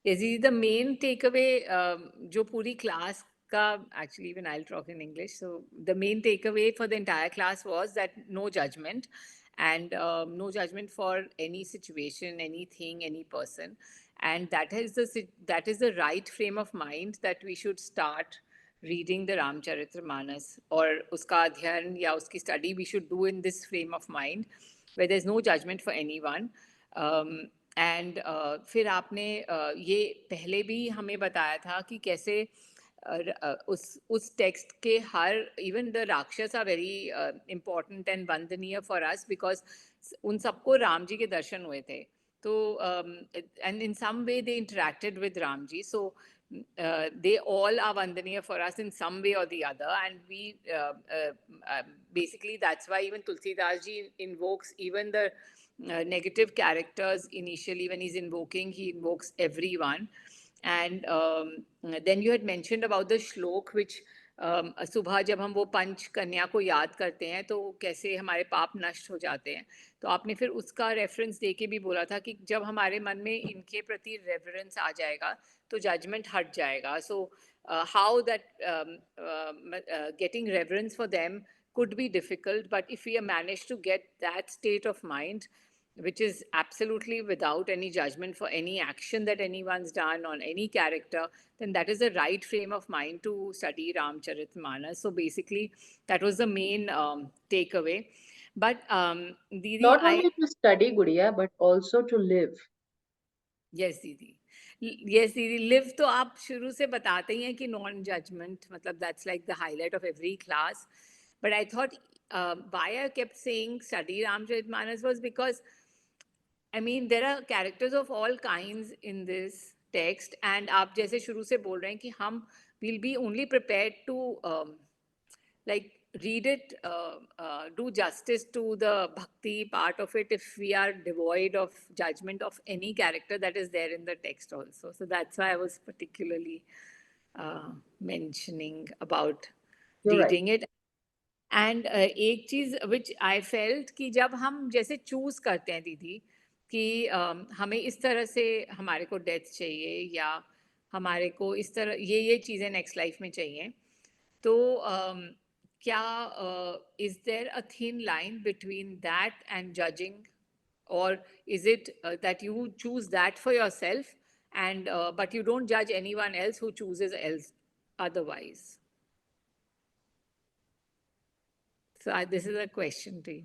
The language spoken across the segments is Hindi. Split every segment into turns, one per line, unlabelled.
Yes, the main takeaway, जो पूरी class का, actually even I'll talk in English. So the main takeaway for the entire class was that no judgment, and no judgment for any situation, anything, any person, and that is the right frame of mind that we should start reading the Ramcharitramanas, or उसका अध्ययन या उसकी study we should do in this frame of mind, where there's no judgment for anyone. And फिर आपने ये पहले भी हमें बताया था कि कैसे उस टेक्स्ट के हर, even the rakshas are very important and vandaniya for us, because उन सबको राम जी के दर्शन हुए थे. तो and in some way they interacted with Ram ji, so they all are vandaniya for us in some way or the other, and we basically that's why even Tulsidas ji invokes even the negative characters initially. When he's invoking, he invokes everyone. And then you had mentioned about the shlok, which सुबह जब हम वो पंच कन्या को याद करते हैं तो कैसे हमारे पाप नष्ट हो जाते हैं. तो आपने फिर उसका रेफरेंस दे के भी बोला था कि जब हमारे मन में इनके प्रति रेवरेंस आ जाएगा तो जजमेंट हट जाएगा. So how that getting reverence for them could be difficult, but if we manage to get that state of mind, which is absolutely without any judgment for any action that anyone's done on any character, then that is the right frame of mind to study Ramcharitmanas. So basically, that was the main takeaway. But Didi,
Not only to study, Gudiya, but also to live.
Yes, Didi. Yes, Didi. Live तो आप शुरू से बताते ही हैं कि non judgment, मतलब that's like the highlight of every class. But I thought why I kept saying study Ramcharitmanas was because, I mean, there are characters of all kinds in this text, and आप जैसे शुरू से बोल रहे हैं कि हम will be only prepared to like read it, do justice to the bhakti part of it if we are devoid of judgment of any character that is there in the text also. So that's why I was particularly mentioning about
You're right.
reading it. And एक चीज विच आई फेल्ट कि जब हम जैसे चूज करते हैं दीदी कि हमें इस तरह से हमारे को डेथ चाहिए, या हमारे को इस तरह ये चीज़ें नेक्स्ट लाइफ में चाहिए, तो क्या is there a thin line between that and judging, or is it that you choose that for yourself, and but you don't judge anyone else who chooses else otherwise? So this is a question to you.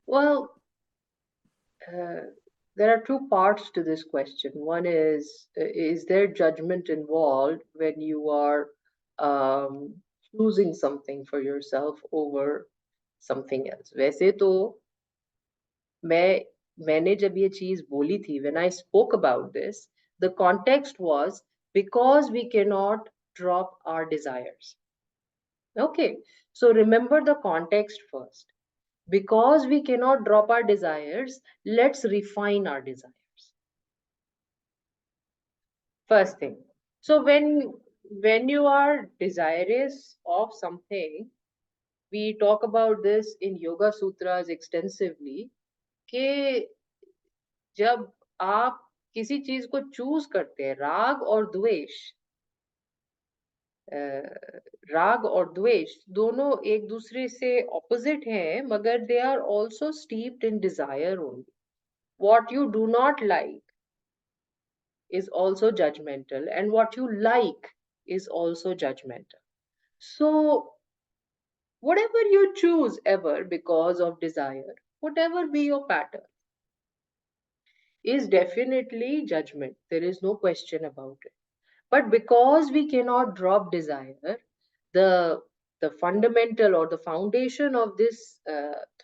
Well, there are two parts to this question. One is there judgment involved when you are choosing something for yourself over something else? वैसे तो मैंने जब ये चीज बोली थी, when I spoke about this, the context was because we cannot drop our desires. Okay, so remember the context first. Because we cannot drop our desires, let's refine our desires. First thing. So when you are desirous of something, we talk about this in Yoga Sutras extensively, कि जब आप किसी चीज को चूज करते हैं, राग और द्वेष दोनों एक दूसरे से ऑपोजिट हैं, मगर they are also steeped in desire only. What you do not like is also judgmental, and what you like is also judgmental. So whatever you choose ever because of desire, whatever be your pattern, is definitely judgment. There is no question about it. But because we cannot drop desire, the the fundamental or the foundation of this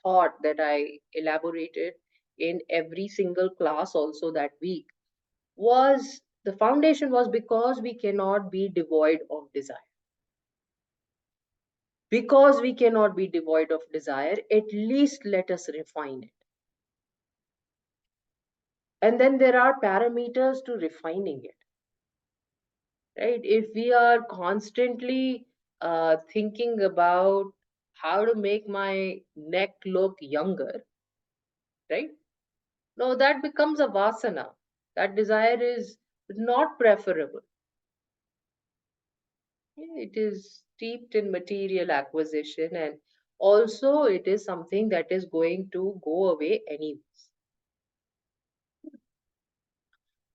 thought that I elaborated in every single class also that week was, the foundation was because we cannot be devoid of desire. Because we cannot be devoid of desire, at least let us refine it. And then there are parameters to refining it. Right? If we are constantly thinking about how to make my neck look younger, right? No, that becomes a vasana. That desire is not preferable. It is steeped in material acquisition, and also it is something that is going to go away anyways.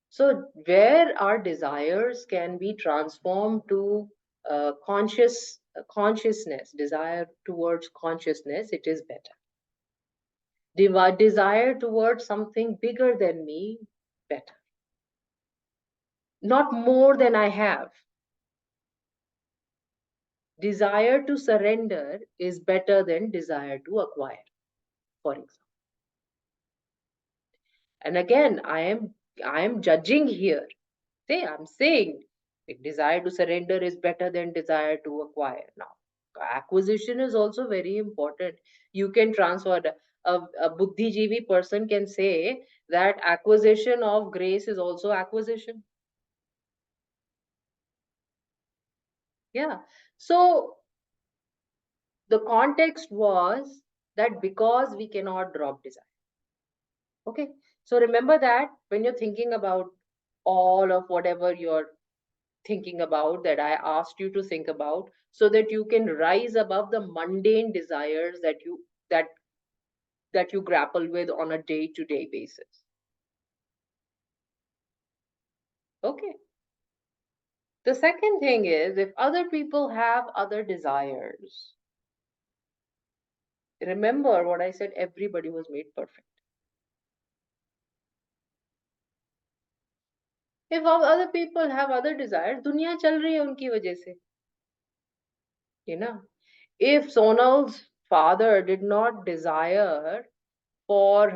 So, where our desires can be transformed to consciousness, desire towards consciousness, it is better. Desire towards something bigger than me, better. Not more than I have. Desire to surrender is better than desire to acquire, for example. And again, I am judging here. Say, I'm saying desire to surrender is better than desire to acquire. Now, acquisition is also very important. You can transfer a buddhijeevi person can say that acquisition of grace is also acquisition. Yeah. So the context was that because we cannot drop desire. Okay. So remember that when you're thinking about all of whatever you're thinking about, that I asked you to think about, so that you can rise above the mundane desires that that you grapple with on a day-to-day basis. Okay. The second thing is, if other people have other desires, remember what I said, everybody was made perfect. If other people have other desires, दुनिया चल रही है उनकी वजह से. You know, if Sonal's father did not desire for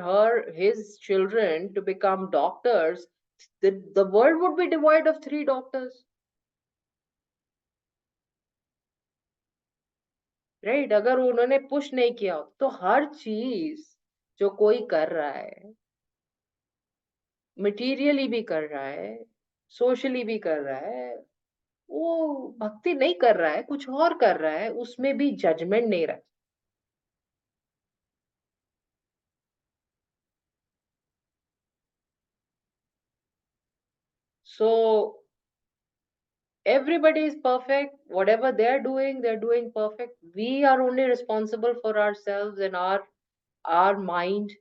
his children to become doctors, the world would be devoid of 3 doctors. Right? अगर उन्होंने पुश नहीं किया तो हर चीज जो कोई कर रहा है, मटेरियली भी कर रहा है, सोशली भी कर रहा है, वो भक्ति नहीं कर रहा है, कुछ और कर रहा है, उसमें भी जजमेंट नहीं रहा. So everybody is perfect. Whatever they're doing perfect. We are only responsible for ourselves and our mind.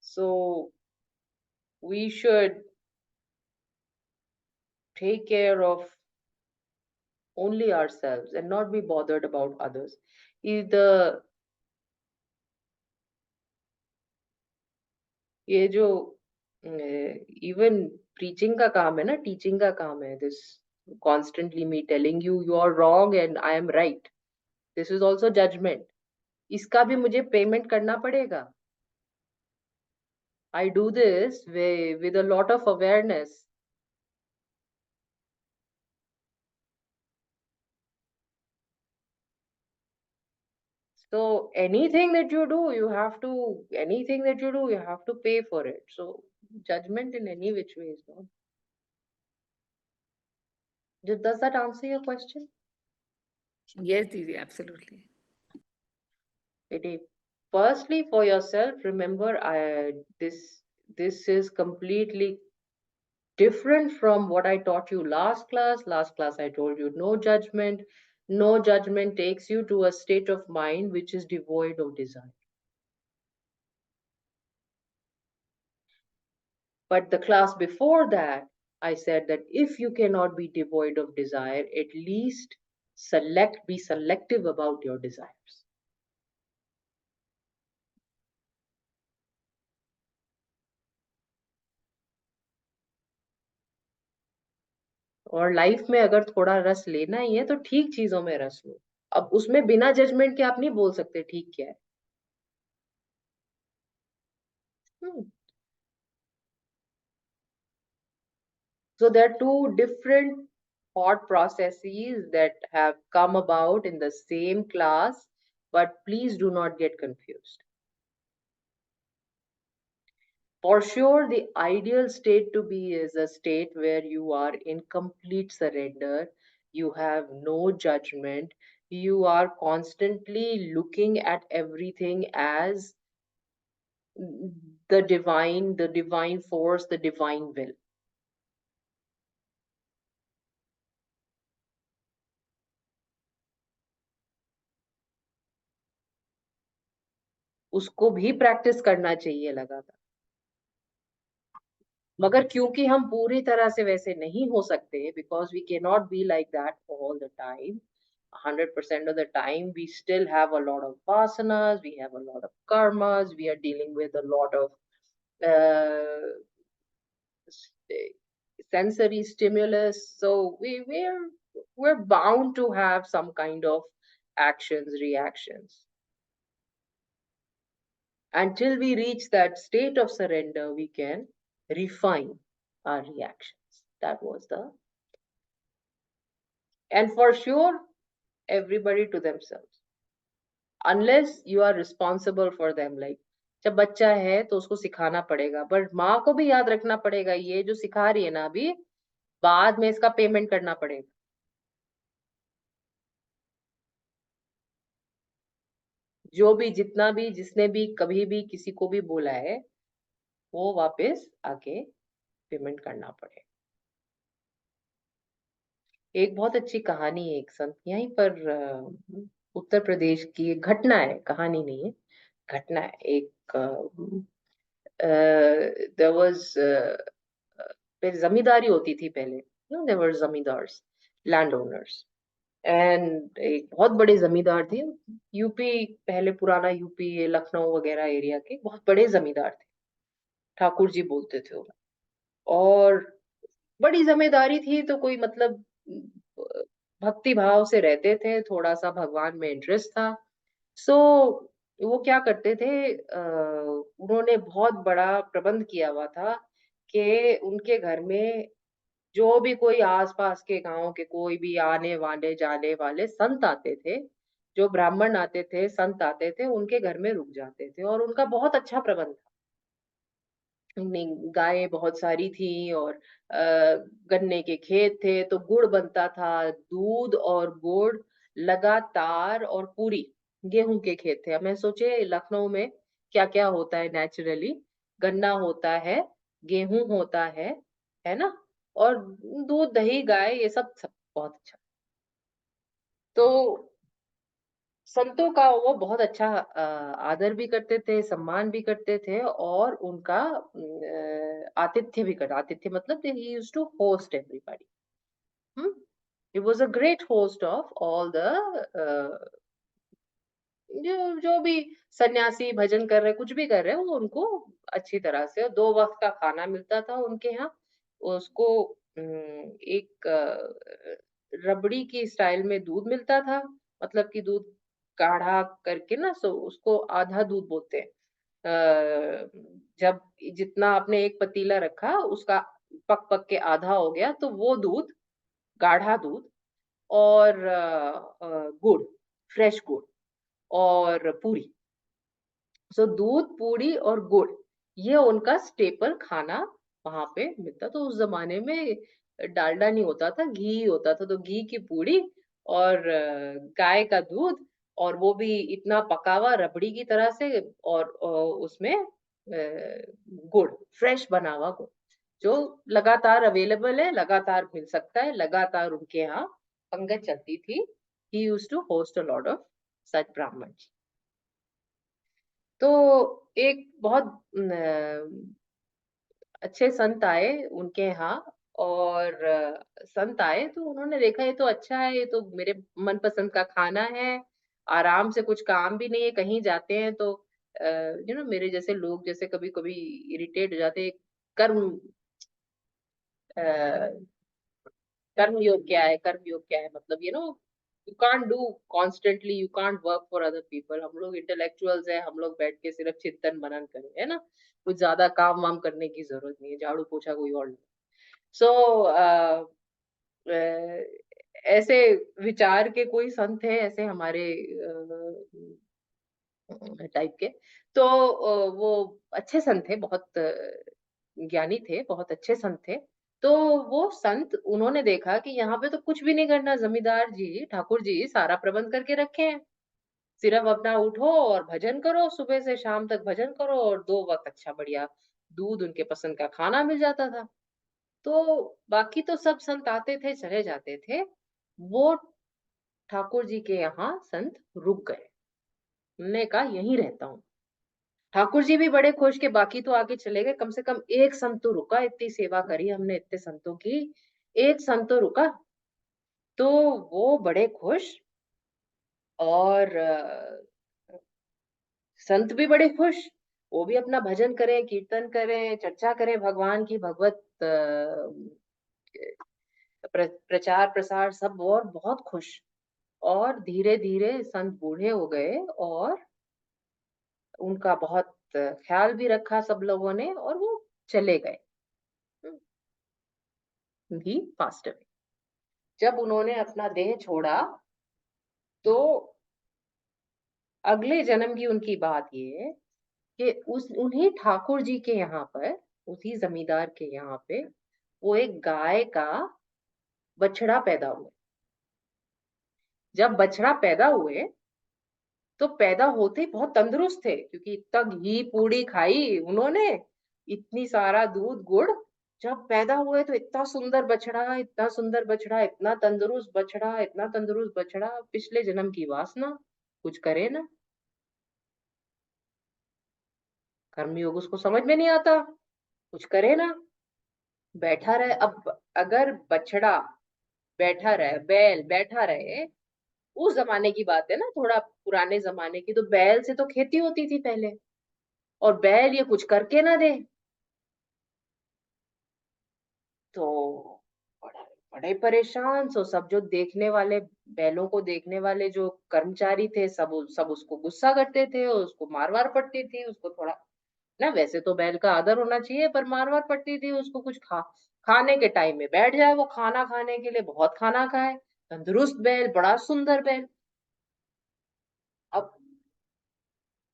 So we should take care of only ourselves and not be bothered about others. The ये जो even preaching का काम है ना, teaching का काम है, this constantly me telling you you are wrong and I am right, this is also judgment. इसका भी मुझे पेमेंट करना पड़ेगा. I do this with a lot of awareness. So anything that you do, you have to pay for it. So judgment in any which way is not. Does that answer your question?
Yes, Didi, absolutely.
It firstly for yourself, remember this is completely different from what I taught you last class. Last class I told you no judgment. No judgment takes you to a state of mind which is devoid of desire. But the class before that, I said that if you cannot be devoid of desire, at least be selective about your desires. और लाइफ में अगर थोड़ा रस लेना ही है तो ठीक चीजों में रस लो. अब उसमें बिना जजमेंट के आप नहीं बोल सकते ठीक क्या है. So there are two different thought processes that have come about in the same class, but please do not get confused. For sure, the ideal state to be is a state where you are in complete surrender, you have no judgment, you are constantly looking at everything as the divine force, the divine will. उसको भी प्रैक्टिस करना चाहिए लगातार। मगर क्योंकि हम पूरी तरह से वैसे नहीं हो सकते, because we cannot be like that all the time. 100% of the time, we still have a lot of vasanas, we have a lot of karmas, we are dealing with a lot of uh, sensory stimulus. So we're bound to have some kind of actions, reactions. Until we reach that state of surrender, we can refine our reactions. That was the, and for sure, everybody to themselves. Unless you are responsible for them, like जब बच्चा है तो उसको सिखाना पड़ेगा, बट माँ को भी याद रखना पड़ेगा ये जो सिखा रही है ना अभी, बाद में इसका पेमेंट करना पड़ेगा। जो भी जितना भी जिसने भी कभी भी किसी को भी बोला है, वो वापस आके पेमेंट करना पड़ेगा। एक बहुत अच्छी कहानी है, एक संत यहीं पर उत्तर प्रदेश की एक घटना है, कहानी नहीं है, घटना है। एक देयर वाज पहले जमींदारी होती थी पहले, there were zamindars, land owners, and एक बहुत बड़े जमींदार थे। यूपी, पहले पुराना यूपी, लखनऊ वगैरह एरिया के बहुत बड़े जमींदार थे, ठाकुर जी बोलते थे उन्हें। और बड़ी ज़िम्मेदारी थी तो कोई मतलब भक्ति भाव से रहते थे, थोड़ा-सा भगवान में इंटरेस्ट था। सो वो क्या करते थे, उन्होंने बहुत बड़ा प्रबंध किया हुआ था कि उनके घर में जो भी कोई आस-पास के गाँव के कोई भी आने-वाले, जाने वाले संत आते थे, जो ब्राह्मण आते थे, संत आते थे, उनके घर में रुक जाते थे और उनका बहुत अच्छा प्रबंध था। नहीं, गायें बहुत सारी थी और गन्ने के खेत थे, तो गुड़ बनता था, दूध और गुड़ लगातार, और पूरी, गेहूँ के खेत थे। अब मैं सोचिए लखनऊ में क्या-क्या होता है नेचुरली, गन्ना होता है, गेहूँ होता है ना? और दूध, दही, गाय ये सब सब बहुत अच्छा। तो संतों का वो बहुत अच्छा आदर भी करते थे, सम्मान भी करते थे और उनका आतिथ्य भी कर, आतिथ्य मतलब he used to host everybody. हुँ? He was a great host of all the जो जो भी सन्यासी भजन कर रहे हैं, कुछ भी कर रहे हैं, वो उनको अच्छी तरह से 2 वक़्त का खाना मिलता था उनके यहाँ। उसको एक रबड़ी की स्टाइल में दूध मिलता था, मतलब कि दूध गाढ़ा करके ना, सो उसको आधा दूध बोलते हैं। जब जितना आपने एक पतीला रखा, उसका पक-पक के आधा हो गया, तो वो दूध, गाढ़ा दूध और गुड़, फ्रेश गुड़ और पूरी। सो दूध, पूरी और गुड़, ये उनका स्टेपल खाना वहाँ पे मिलता। तो उस ज़माने में डालडा नहीं होता था, घी ही होता था। तो घी की पूड़ी और गाय का दूध, और वो भी इतना पका हुआ रबड़ी की तरह से, और उसमें गुड़, फ्रेश बना हुआ गुड़, जो लगातार अवेलेबल है, लगातार मिल सकता है, लगातार उनके यहाँ पंगत चलती थी। He used to host a lot of such Brahmins. तो एक बहुत अच्छे संत आए उनके यहाँ, और संत आए तो उन्होंने देखा ये तो अच्छा है, ये तो मेरे मनपसंद का खाना है, आराम से, कुछ काम भी नहीं है, कहीं जाते हैं तो मेरे जैसे लोग जैसे कभी-कभी इरिटेट हो जाते हैं, कर्म अ, कर्म योग क्या है, कर्म योग क्या है, मतलब you can't do constantly, you can't work for other people. हम लोग इंटेलेक्चुअल्स हैं, हम लोग बैठ के सिर्फ चिंतन मनन करें, है ना? कुछ ज्यादा काम वाम करने की जरूरत नहीं है, झाड़ू पोछा कोई और। सो ऐसे विचार के कोई संत हैं ऐसे हमारे टाइप के। तो वो अच्छे संत थे, बहुत ज्ञानी थे, बहुत अच्छे संत थे। तो वो संत, उन्होंने देखा कि यहाँ पे तो कुछ भी नहीं करना, जमींदार जी, ठाकुर जी सारा प्रबंध करके रखे हैं। सिर्फ अपना उठो और भजन करो, सुबह से शाम तक भजन करो और 2 वक़्त अच्छा बढ़िया दूध, उनके पसंद का खाना मिल जाता था। तो बाकी तो सब संत आते थे, चले जाते थे। वो ठाकुर जी के यहाँ संत रुक गए। उन्होंने कहा यहीं रहता हूँ। ठाकुर जी भी बड़े खुश कि बाकी तो आगे चले गए, कम से कम एक संत तो रुका, इतनी सेवा करी हमने इतने संतों की, एक संत तो रुका। तो वो बड़े खुश और संत भी बड़े खुश। वो भी अपना भजन करें, कीर्तन करें, चर्चा करें भगवान की, भगवत प्रचार प्रसार सब और बहुत खुश। और धीरे-धीरे संत बूढ़े हो गए और उनका बहुत ख्याल भी रखा सब लोगों ने और वो चले गए। हुँ, ही पास्ड अवे। जब उन्होंने अपना देह छोड़ा, तो अगले जन्म की उनकी बात ये है कि उस उन्हीं ठाकुर जी के यहाँ पर, उसी जमींदार के यहाँ पे, वो एक गाय का बछड़ा पैदा हुआ। जब बछड़ा पैदा हुए, तो पैदा होते ही बहुत तंदुरुस्त थे क्योंकि इतना घी पूड़ी खाई उन्होंने, इतनी सारा दूध गुड़। जब पैदा हुए तो इतना सुंदर बछड़ा, इतना तंदुरुस्त बछड़ा, इतना तंदुरुस्त बछड़ा, पिछले जन्म की वासना, कुछ करे ना, कर्मयोग उसको समझ में नहीं आता, कुछ करे ना, बैठा रहे। अब अगर बछड़ा बैठा रहे, बैल बैठा रहे, उस ज़माने की बात है ना, थोड़ा पुराने ज़माने की, तो बैल से तो खेती होती थी पहले और बैल ये कुछ करके ना दे, तो बड़ा बड़े परेशान। सो सब जो देखने वाले, बैलों को देखने वाले जो कर्मचारी थे, सब उसको गुस्सा करते थे और उसको मार-वार पड़ती थी, उसको थोड़ा ना, वैसे तो बैल का आदर होना चाहिए पर मार-वार पड़ती थी उसको, कुछ खाने के टाइम में बैठ जाए वो खाना खाने के लिए, बहुत खाना खाए, तंदुरुस्त बैल, बड़ा सुंदर बैल। अब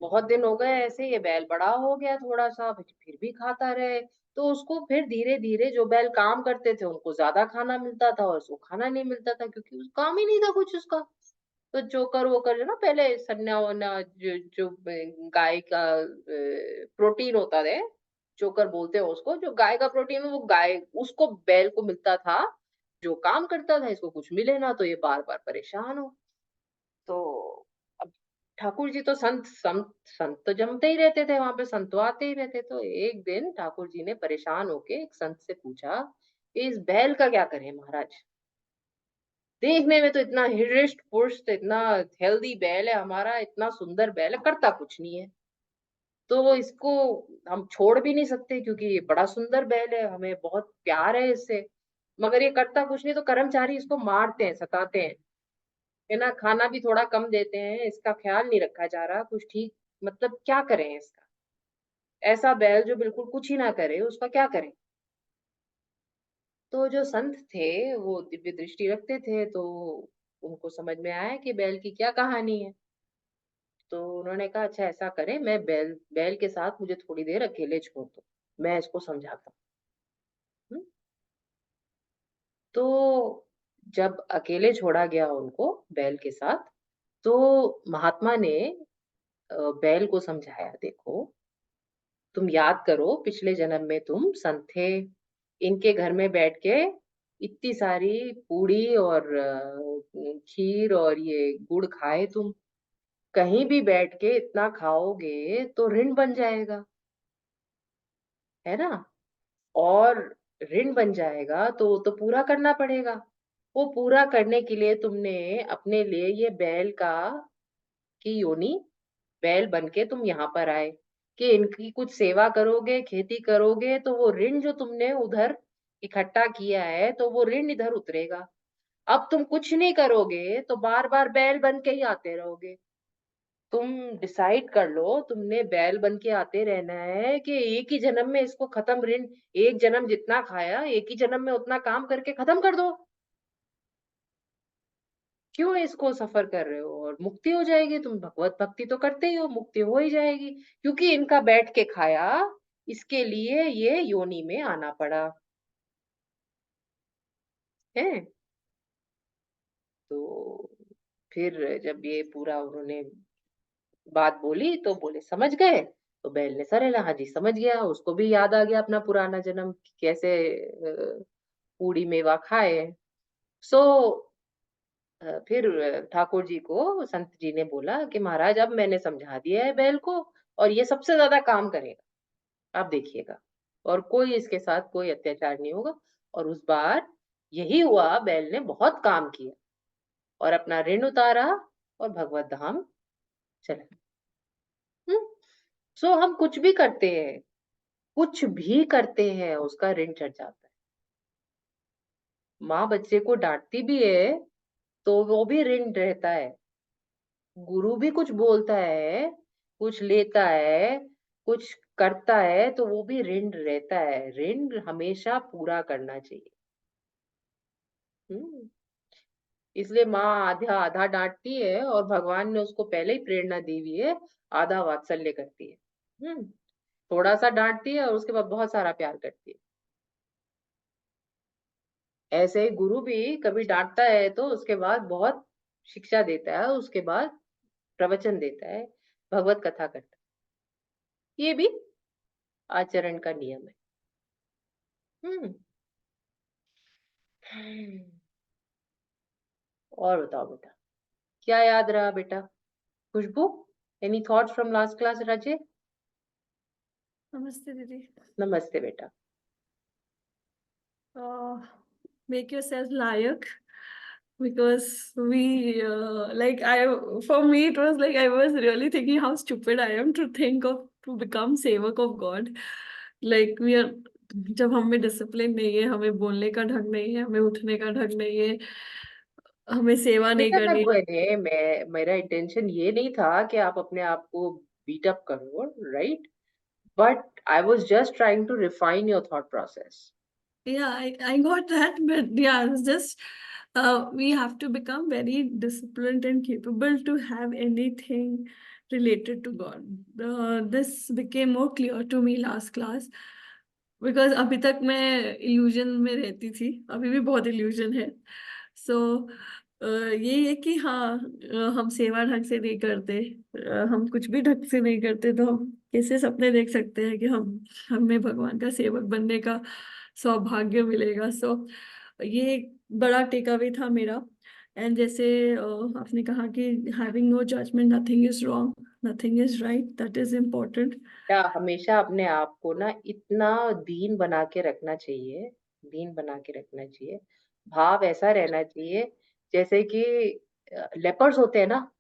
बहुत दिन हो गए ऐसे, ये बैल बड़ा हो गया थोड़ा-सा, फिर भी खाता रहे, तो उसको फिर धीरे-धीरे जो बैल काम करते थे, उनको ज़्यादा खाना मिलता था और उसको खाना नहीं मिलता था क्योंकि काम ही नहीं था कुछ उसका। तो चोकर-वोकर जो ना पहले सन्ना-वन्ना जो जो गाय का प्रोटीन होता है, चोकर बोलते हैं उसको, जो गाय का प्रोटीन वो गाय उसको बैल को मिलता था, जो काम करता था, इसको कुछ मिले ना तो ये बार-बार परेशान हो। तो अब ठाकुर जी तो संत तो जमते ही रहते थे, वहाँ पे संत तो आते ही रहते। तो एक दिन ठाकुर जी ने परेशान होके एक संत से पूछा, "इस बैल का क्या करें महाराज? देखने में तो इतना हृष्ट-पुष्ट, इतना हेल्दी बैल है हमारा, इतना सुंदर बैल है, करता कुछ नहीं है। तो इसको हम छोड़ भी नहीं सकते क्योंकि ये बड़ा सुंदर बैल है, हमें बहुत प्यार है इससे, मगर ये करता कुछ नहीं, तो कर्मचारी इसको मारते हैं, सताते हैं। है ना? खाना भी थोड़ा कम देते हैं, इसका ख़्याल नहीं रखा जा रहा, कुछ ठीक, मतलब क्या करें इसका? ऐसा बैल जो बिल्कुल कुछ ही ना करे, उसका क्या करें?" तो जो संत थे, वो दिव्य दृष्टि रखते थे, तो उनको समझ में आया कि बैल की क्या कहानी है। तो उन्होंने कहा, "अच्छा ऐसा करें, मैं बैल बैल के साथ मुझे थोड़ी देर अकेले छोड़ दो, मैं इसको समझाता हूँ।" तो जब अकेले छोड़ा गया उनको बैल के साथ, तो महात्मा ने बैल को समझाया, "देखो, तुम याद करो पिछले जन्म में तुम संत थे, इनके घर में बैठ के इतनी सारी पूड़ी और खीर और ये गुड़ खाए तुम, कहीं भी बैठ के इतना खाओगे तो ऋण बन जाएगा, है ना? और ऋण बन जाएगा तो वो तो पूरा करना पड़ेगा। वो पूरा करने के लिए तुमने अपने लिए ये बैल की योनि, बैल बन के तुम यहाँ पर आए कि इनकी कुछ सेवा करोगे, खेती करोगे तो वो ऋण जो तुमने उधर इकट्ठा किया है, तो वो ऋण इधर उतरेगा। अब तुम कुछ नहीं करोगे तो बार-बार बैल बन के ही आते रहोगे। तुम डिसाइड कर लो, तुमने बैल बन के आते रहना है कि एक ही जन्म में इसको खत्म, ऋण एक जन्म जितना खाया, एक ही जन्म में उतना काम करके खत्म कर दो। क्यों इसको सफ़र कर रहे हो? और मुक्ति हो जाएगी, तुम भगवत भक्ति तो करते ही हो, मुक्ति हो ही जाएगी। क्योंकि इनका बैठ के खाया, इसके लिए ये योनि में आना पड़ा, हैं? तो फिर जब ये पूरा उन्होंने बात बोली तो बोले समझ गए, तो बैल ने सर हाँ जी समझ गया, उसको भी याद आ गया अपना पुराना जन्म कि कैसे पूड़ी मेवा खाए। सो फिर ठाकुर जी को संत जी ने बोला कि महाराज अब मैंने समझा दिया है बैल को, और ये सबसे ज्यादा काम करेगा, आप देखिएगा, और कोई इसके साथ कोई अत्याचार नहीं होगा। और उस बार यही हुआ, बैल ने बहुत काम किया और अपना ऋण उतारा और भगवत धाम चला। सो हम कुछ भी करते हैं, कुछ भी करते हैं, उसका ऋण चढ़ जाता है। माँ बच्चे को डांटती भी है तो वो भी ऋण रहता है। गुरु भी कुछ बोलता है, कुछ लेता है, कुछ करता है, तो वो भी ऋण रहता है। ऋण हमेशा पूरा करना चाहिए। हम्म इसलिए माँ आधा आधा डांटती है और भगवान ने उसको पहले ही प्रेरणा दी हुई है, आधा वात्सल्य करती है। हम्म थोड़ा सा डांटती है और उसके बाद बहुत सारा प्यार करती है। ऐसे ही गुरु भी कभी डांटता है तो उसके बाद बहुत शिक्षा देता है, उसके बाद प्रवचन देता है, भगवत कथा करता है। ये भी आचरण का नियम है। हम्म और बताओ बेटा, क्या याद रहा बेटा? Khushboo, any thoughts from last class Raje?
नमस्ते दीदी।
नमस्ते बेटा।
uh, make yourself layak, because we like I for me it was like I was really thinking how stupid I am to think of to become sevak of God. Like we are, जब हमें डिसिप्लिन नहीं है, हमें बोलने का ढंग नहीं है, हमें उठने का ढंग नहीं है, हमें सेवा नहीं
बेटा
करनी।
मेरा इंटेंशन ये नहीं था कि आप अपने आप को बीट अप करो, right? But I was just trying to refine your thought process.
Yeah, I got that, but yeah, it's just we have to become very disciplined and capable to have anything related to God. This became more clear to me last class, because अभी तक मैं illusion में रहती थी, अभी भी बहुत illusion है। So ये है कि हाँ, हम सेवा ढंग से नहीं करते, हम कुछ भी ढंग से नहीं करते, तो हम कैसे सपने देख सकते हैं कि हमें भगवान का सेवक बनने का सौभाग्य मिलेगा। सो ये एक बड़ा टेक अवे था मेरा। एंड जैसे आपने कहा कि having no judgement, nothing is wrong, nothing is right, that is important.
क्या हमेशा अपने आप को ना इतना दीन बना के रखना चाहिए, दीन बना के रखना चाहिए। भाव ऐसा रहना चाहिए जैसे कि लेपर्स होते हैं ना,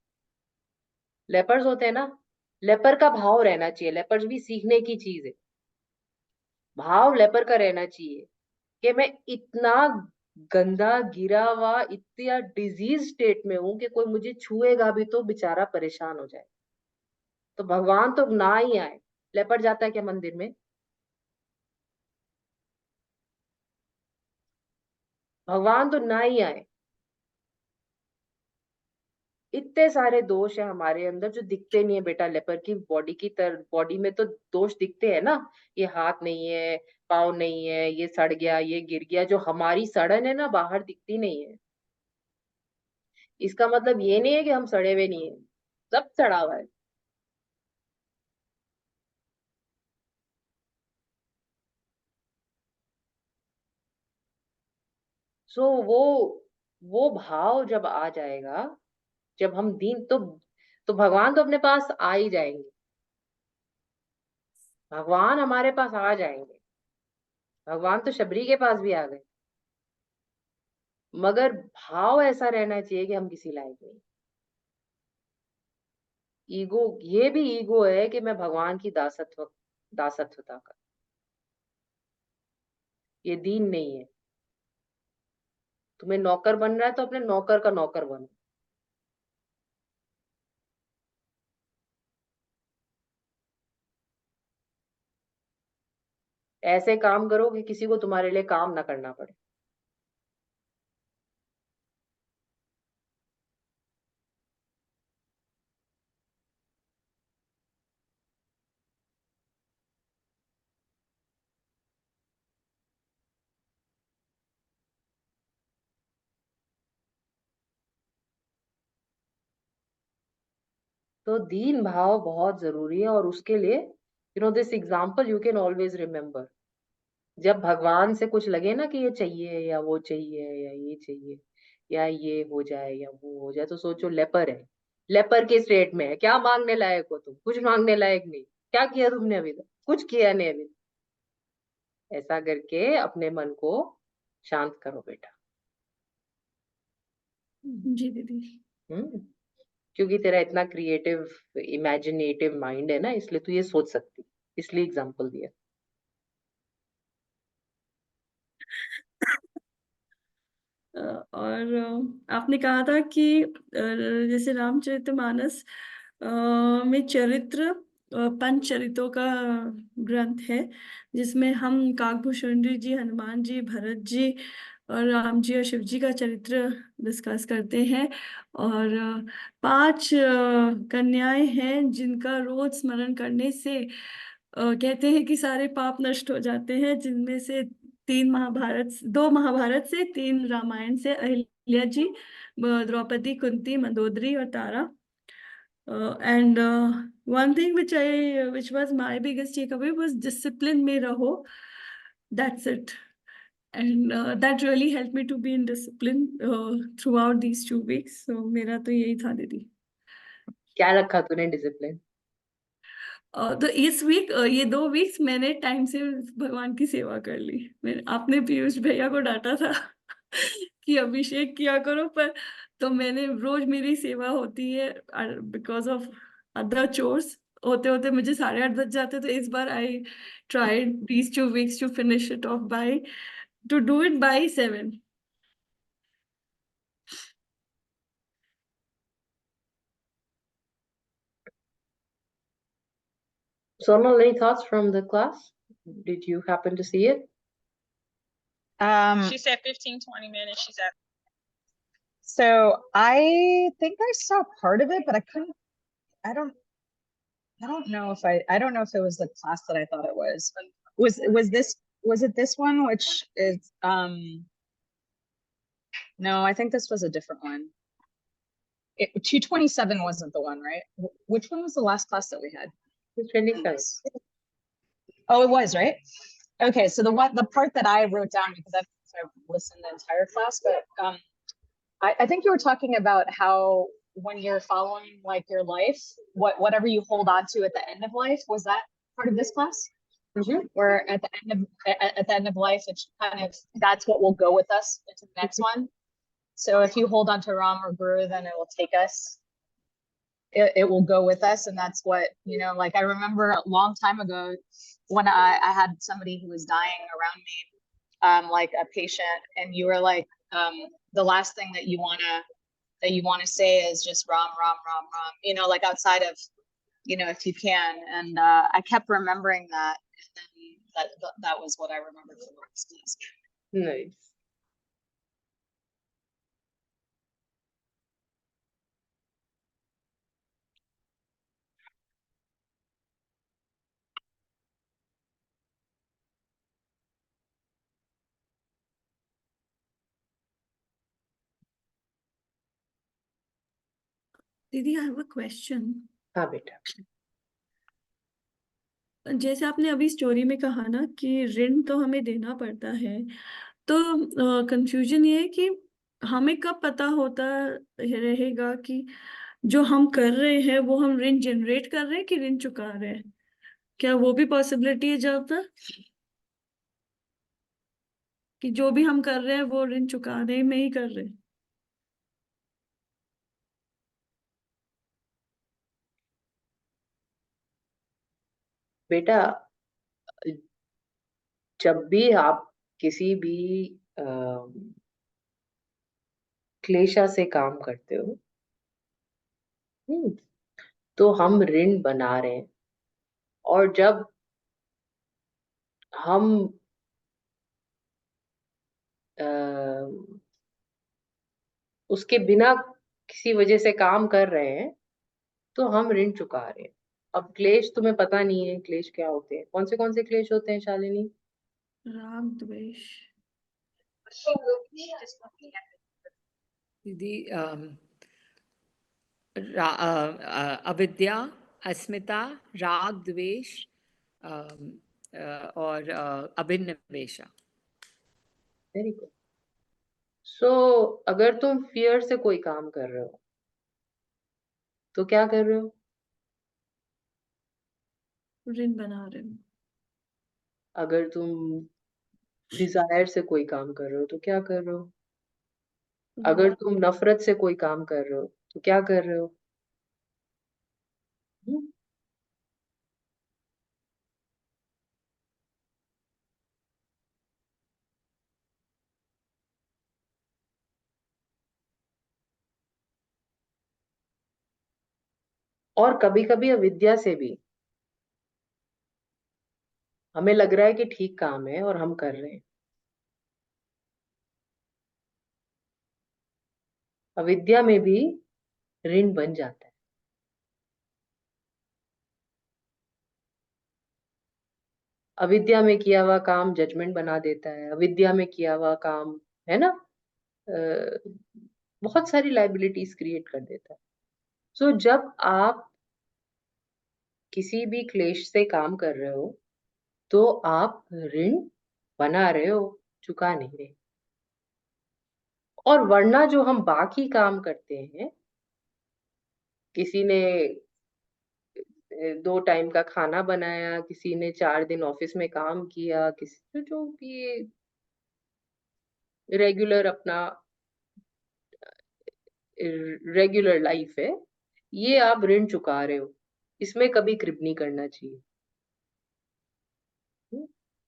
लेपर्स होते हैं ना, लेपर का भाव रहना चाहिए। लेपर्स भी सीखने की चीज है। भाव लेपर का रहना चाहिए कि मैं इतना गंदा गिरा हुआ, इतना डिजीज स्टेट में हूं कि कोई मुझे छुएगा भी तो बेचारा परेशान हो जाए। तो भगवान तो ना ही आए। लेपर जाता है क्या मंदिर में? भगवान तो ना ही आए। इतने सारे दोष है हमारे अंदर जो दिखते नहीं है बेटा। लेपर की बॉडी की तरह बॉडी में तो दोष दिखते हैं ना। ये हाथ नहीं है, पाँव नहीं है, ये सड़ गया, ये गिर गया, जो हमारी सड़न है ना बाहर दिखती नहीं है। इसका मतलब ये नहीं है कि हम सड़े हुए नहीं है, सब सड़ा हुआ है। सो वो भाव जब आ जाएगा, जब हम दीन तो भगवान तो अपने पास आ ही जाएंगे। भगवान हमारे पास आ जाएंगे। भगवान तो शबरी के पास भी आ गए। मगर भाव ऐसा रहना चाहिए कि हम किसी लायक नहीं। ईगो, ये भी ईगो है कि मैं भगवान की दासत्वता का, ये दीन नहीं है। तुम्हें नौकर बन रहा है तो अपने नौकर का नौकर बनो। ऐसे काम करो कि किसी को तुम्हारे लिए काम ना करना पड़े। तो दीन भाव बहुत जरूरी है, और उसके लिए this example you can always remember. जब भगवान से कुछ लगे ना कि ये चाहिए या वो चाहिए या ये चाहिए या ये हो जाए या वो हो जाए, तो सोचो लेपर है, लेपर के स्टेट में है, क्या मांगने लायक हो तुम? कुछ मांगने लायक नहीं। क्या किया तुमने अभी तक? कुछ किया नहीं अभी तक। ऐसा करके अपने मन को शांत करो बेटा।
जी दीदी।
हम्म क्योंकि तेरा इतना क्रिएटिव इमेजिनेटिव माइंड है ना, इसलिए तू ये सोच सकती, इसलिए एग्जाम्पल दिया।
और आपने कहा था कि जैसे रामचरितमानस में चरित्र पंचचरितों का ग्रंथ है, जिसमें हम काकभूषण जी, हनुमान जी, भरत जी और राम जी और शिव जी का चरित्र डिस्कस करते हैं। और 5 कन्याएं हैं जिनका रोज स्मरण करने से कहते हैं कि सारे पाप नष्ट हो जाते हैं, जिनमें से 2 महाभारत से, 3 रामायण से, अहिल्या जी, द्रौपदी, कुंती, मंदोदरी और तारा। And one thing which was my biggest takeaway was discipline में रहो. That's it. And that really helped me to be in discipline throughout these 2 weeks. So मेरा तो यही था दीदी।
क्या रखा तूने डिसिप्लिन?
तो इस वीक, ये 2 वीक्स मैंने टाइम से भगवान की सेवा कर ली। आपने पीयूष भैया को डांटा था कि अभिषेक किया करो, पर तो मैंने रोज मेरी सेवा होती है बिकॉज ऑफ अदर चोर्स, होते होते मुझे 8:30 बज जाते। तो इस बार I tried these 2 weeks to finish it off by to do it by 7।
Sonal, any thoughts from the class? Did you happen to see it?
She said 15-20 minutes. She's at. So I think I saw part of it, but I couldn't. I don't know if I don't know if it was the class that I thought it was. Was it this one, which is no, I think this was a different one. 227 wasn't the one, right? Which one was the last class that we had?
27.
Oh, it was, right? Okay, so the part that I wrote down, because I've listened the entire class, but I think you were talking about how when you're following like your life, whatever you hold on to at the end of life, was that part of this class?
Mm-hmm.
Where at the end of life, it's kind of, that's what will go with us into the next one. So if you hold on to Ram or Guru, then it will take us. It will go with us, and that's what, like I remember a long time ago when I had somebody who was dying around me, like a patient, and you were like, the last thing that you wanna say is just Ram, Ram, Ram, Ram, like outside of, if you can. And I kept remembering that, and then that was what I remembered from this class.
Nice.
दीदी, आई हैव अ क्वेश्चन।
हाँ बेटा।
जैसे आपने अभी स्टोरी में कहा ना कि ऋण तो हमें देना पड़ता है, तो कंफ्यूजन ये है कि हमें कब पता होता रहेगा कि जो हम कर रहे हैं वो हम ऋण जनरेट कर रहे हैं कि ऋण चुका रहे हैं? क्या वो भी पॉसिबिलिटी है जब तक कि जो भी हम कर रहे हैं वो ऋण चुकाने में ही कर रहे हैं?
बेटा, जब भी आप किसी भी क्लेशा से काम करते हो, तो हम ऋण बना रहे हैं। और जब हम उसके बिना किसी वजह से काम कर रहे हैं, तो हम ऋण चुका रहे हैं। अब क्लेश तुम्हें पता नहीं है क्लेश क्या होते हैं, कौन से क्लेश होते हैं शालिनी?
राग द्वेष।
दीदी, अविद्या, अस्मिता, राग, द्वेष और अभिनिवेशा।
Very good. सो अगर तुम फियर से कोई काम कर रहे हो तो क्या कर रहे हो?
ऋण बना रहे हो।
अगर तुम डिजायर से कोई काम कर रहे हो तो क्या कर रहे हो? अगर तुम नफरत से कोई काम कर रहे हो तो क्या कर रहे हो? हम्म? और कभी कभी अविद्या से भी हमें लग रहा है कि ठीक काम है और हम कर रहे हैं। अविद्या में भी ऋण बन जाता है। अविद्या में किया हुआ काम जजमेंट बना देता है। अविद्या में किया हुआ काम, है ना, बहुत सारी लाइबिलिटीज क्रिएट कर देता है। सो जब आप किसी भी क्लेश से काम कर रहे हो तो आप ऋण बना रहे हो, चुका नहीं रहे। और वरना जो हम बाकी काम करते हैं, किसी ने 2 टाइम का खाना बनाया, किसी ने 4 दिन ऑफिस में काम किया, किसी जो भी रेगुलर अपना रेगुलर लाइफ है, ये आप ऋण चुका रहे हो। इसमें कभी कृप नहीं करना चाहिए।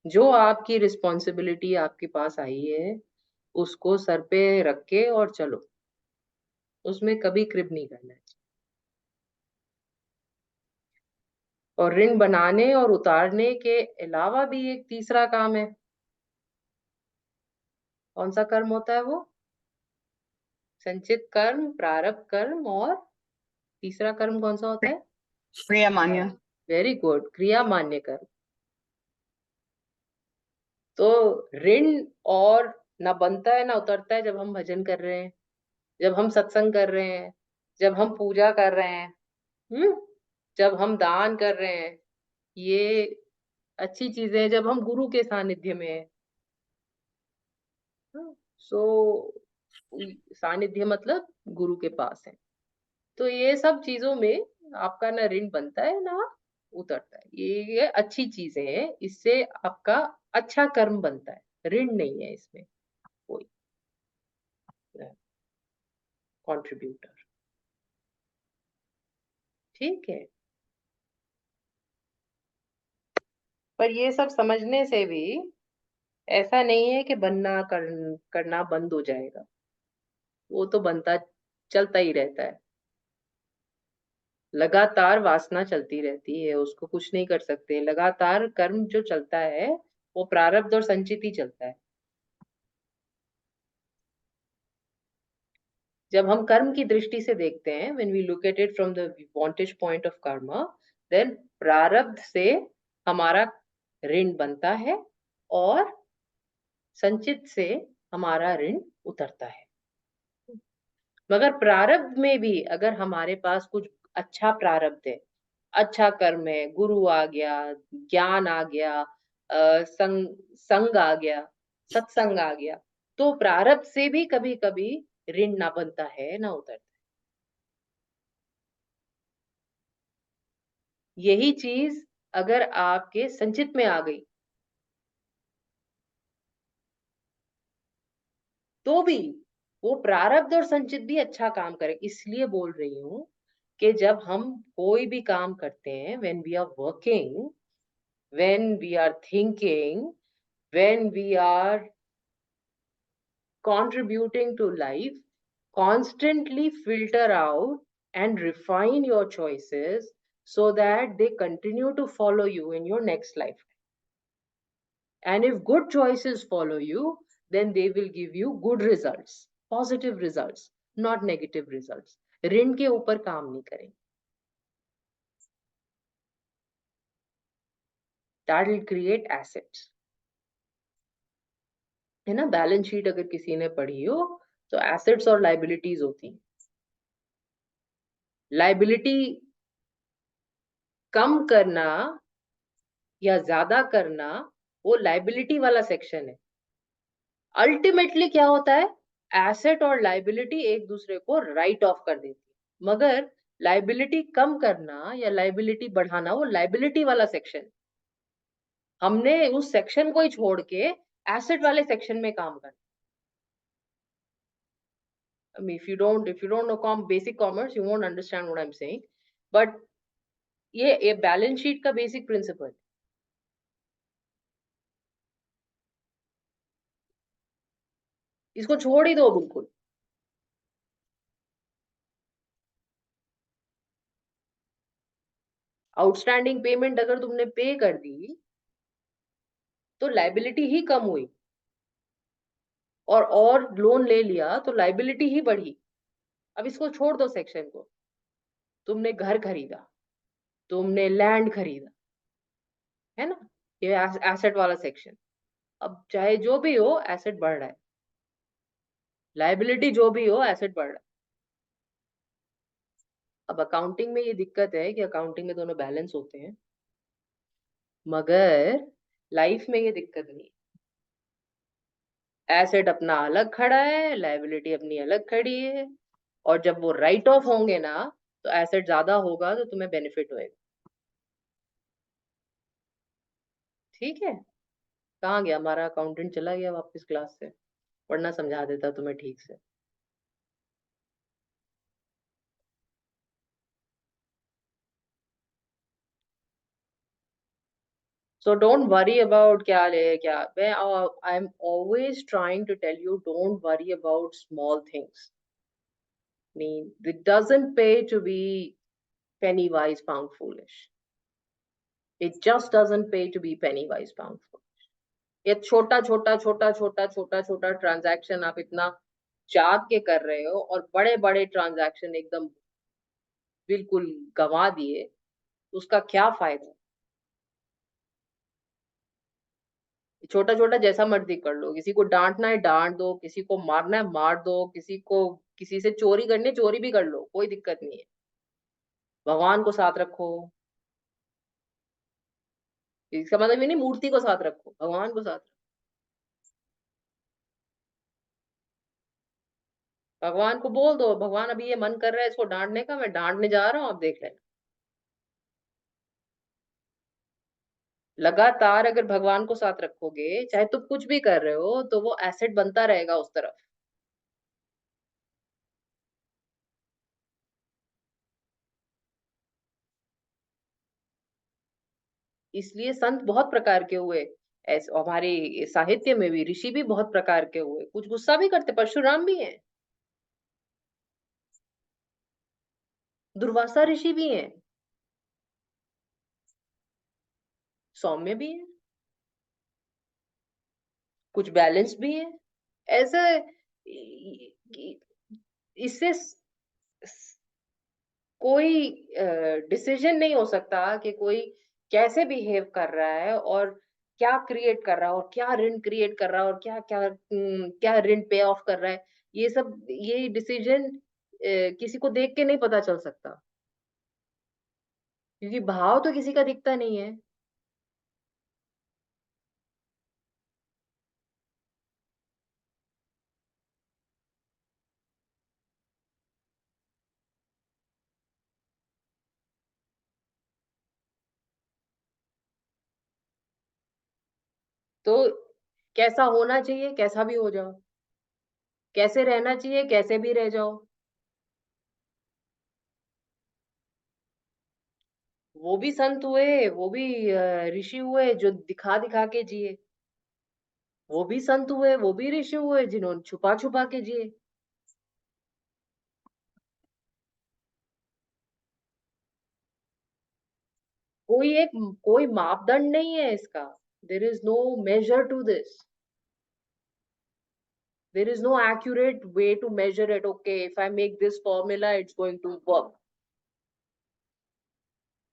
जो आपकी रिस्पॉन्सिबिलिटी आपके पास आई है उसको सर पे रख के और चलो, उसमें कभी कृप नहीं करना चाहिए। और ऋण बनाने और उतारने के अलावा भी एक तीसरा काम है। कौन सा कर्म होता है वो? संचित कर्म, प्रारब्ध कर्म, और तीसरा कर्म कौन सा होता है?
क्रियामान्य।
वेरी गुड, क्रिया मान्य कर्म। तो ऋण और ना बनता है ना उतरता है जब हम भजन कर रहे हैं, जब हम सत्संग कर रहे हैं, जब हम पूजा कर रहे हैं, जब हम दान कर रहे हैं। ये अच्छी चीजें हैं जब हम गुरु के सानिध्य में है। सो सानिध्य मतलब गुरु के पास है। तो ये सब चीजों में आपका ना ऋण बनता है ना उतरता है। ये अच्छी चीजें हैं, इससे आपका अच्छा कर्म बनता है। ऋण नहीं है इसमें कोई कंट्रीब्यूटर। ठीक है। पर ये सब समझने से भी ऐसा नहीं है कि करना बंद हो जाएगा। वो तो बनता चलता ही रहता है। लगातार वासना चलती रहती है, उसको कुछ नहीं कर सकते। लगातार कर्म जो चलता है वो प्रारब्ध और संचित ही चलता है। जब हम कर्म की दृष्टि से देखते हैं, when we look at it from the vantage point of karma, then प्रारब्ध से हमारा ऋण बनता है और संचित से हमारा ऋण उतरता है। मगर प्रारब्ध में भी अगर हमारे पास कुछ अच्छा प्रारब्ध है, अच्छा कर्म है, गुरु आ गया, ज्ञान आ गया, संग आ गया, सत्संग आ गया, तो प्रारब्ध से भी कभी कभी ऋण ना बनता है ना उतरता है। यही चीज अगर आपके संचित में आ गई तो भी वो प्रारब्ध और संचित भी अच्छा काम करे। इसलिए बोल रही हूँ कि जब हम कोई भी काम करते हैं, when we are working, when we are thinking, when we are contributing to life, constantly filter out and refine your choices so that they continue to follow you in your next life. And if good choices follow you, then they will give you good results, positive results, not negative results. ऋण के ऊपर काम नहीं करें। That will create assets. है ना, बैलेंस शीट अगर किसी ने पढ़ी हो तो एसेट्स और लाइबिलिटीज होती हैं। लाइबिलिटी कम करना या ज्यादा करना वो लाइबिलिटी वाला सेक्शन है। अल्टीमेटली क्या होता है, एसेट और लाइबिलिटी एक दूसरे को राइट ऑफ कर देती है, मगर लाइबिलिटी कम करना या लाइबिलिटी बढ़ाना वो लाइबिलिटी वाला सेक्शन। हमने उस सेक्शन को ही छोड़ के एसेट वाले सेक्शन में काम करना। I mean, if you don't know basic commerce, you won't understand what I'm saying. But ये बैलेंस शीट का बेसिक प्रिंसिपल। इसको छोड़ ही दो बिल्कुल। आउटस्टैंडिंग पेमेंट अगर तुमने पे कर दी तो लाइबिलिटी ही कम हुई, और लोन ले लिया तो लाइबिलिटी ही बढ़ी। अब इसको छोड़ दो सेक्शन को। तुमने घर खरीदा, तुमने लैंड खरीदा, है ना, ये एसेट वाला सेक्शन। अब चाहे जो भी हो एसेट बढ़ रहा है, लाइबिलिटी जो भी हो एसेट बढ़ रहा है। अब अकाउंटिंग में ये दिक्कत है कि अकाउंटिंग में दोनों बैलेंस होते हैं, मगर लाइफ में ये दिक्कत नहीं है। एसेट अपना अलग खड़ा है, लाइबिलिटी अपनी अलग खड़ी है, और जब वो राइट ऑफ होंगे ना तो एसेट ज्यादा होगा तो तुम्हें बेनिफिट होएगा। ठीक है, कहाँ गया हमारा अकाउंटेंट? चला गया वापस क्लास से, वरना समझा देता तुम्हें ठीक से। So don't worry about क्या ले क्या। I'm always trying to tell you, don't worry about small things. I mean, it doesn't pay to be penny wise pound foolish. It just doesn't pay to be penny wise pound foolish. ये छोटा छोटा छोटा छोटा छोटा छोटा ट्रांजैक्शन आप इतना जाग के कर रहे हो, और बड़े बड़े ट्रांजैक्शन एकदम बिल्कुल गंवा दिए, उसका क्या फायदा? छोटा छोटा जैसा मर्जी कर लो, किसी को डांटना है डांट दो, किसी को मारना है मार दो, किसी को किसी से चोरी करनी है चोरी भी कर लो, कोई दिक्कत नहीं है। भगवान को साथ रखो। इसका मतलब ये नहीं मूर्ति को साथ रखो, भगवान को साथ रखो। भगवान को बोल दो, भगवान अभी ये मन कर रहा है इसको डांटने का, मैं डांटने जा रहा हूँ, आप देख लेना। लगातार अगर भगवान को साथ रखोगे, चाहे तुम कुछ भी कर रहे हो, तो वो एसेट बनता रहेगा उस तरफ। इसलिए संत बहुत प्रकार के हुए। ऐसे हमारे साहित्य में भी ऋषि भी बहुत प्रकार के हुए, कुछ गुस्सा भी करते, परशुराम भी हैं, दुर्वासा ऋषि भी हैं, सौम्य भी है, कुछ बैलेंस भी है। ऐसे इससे कोई डिसीजन नहीं हो सकता कि कोई कैसे बिहेव कर रहा है, और क्या क्रिएट कर रहा है, और क्या ऋण क्रिएट कर रहा है, और क्या क्या क्या ऋण पे ऑफ कर रहा है। ये सब ये डिसीजन किसी को देख के नहीं पता चल सकता, क्योंकि भाव तो किसी का दिखता नहीं है। तो कैसा होना चाहिए कैसा भी हो जाओ, कैसे रहना चाहिए कैसे भी रह जाओ। वो भी संत हुए, वो भी ऋषि हुए जो दिखा दिखा के जिए। वो भी संत हुए, वो भी ऋषि हुए जिन्होंने छुपा छुपा के जिए। कोई मापदंड नहीं है इसका। There is no measure to this. There is no accurate way to measure it. Okay, if I make this formula, it's going to work.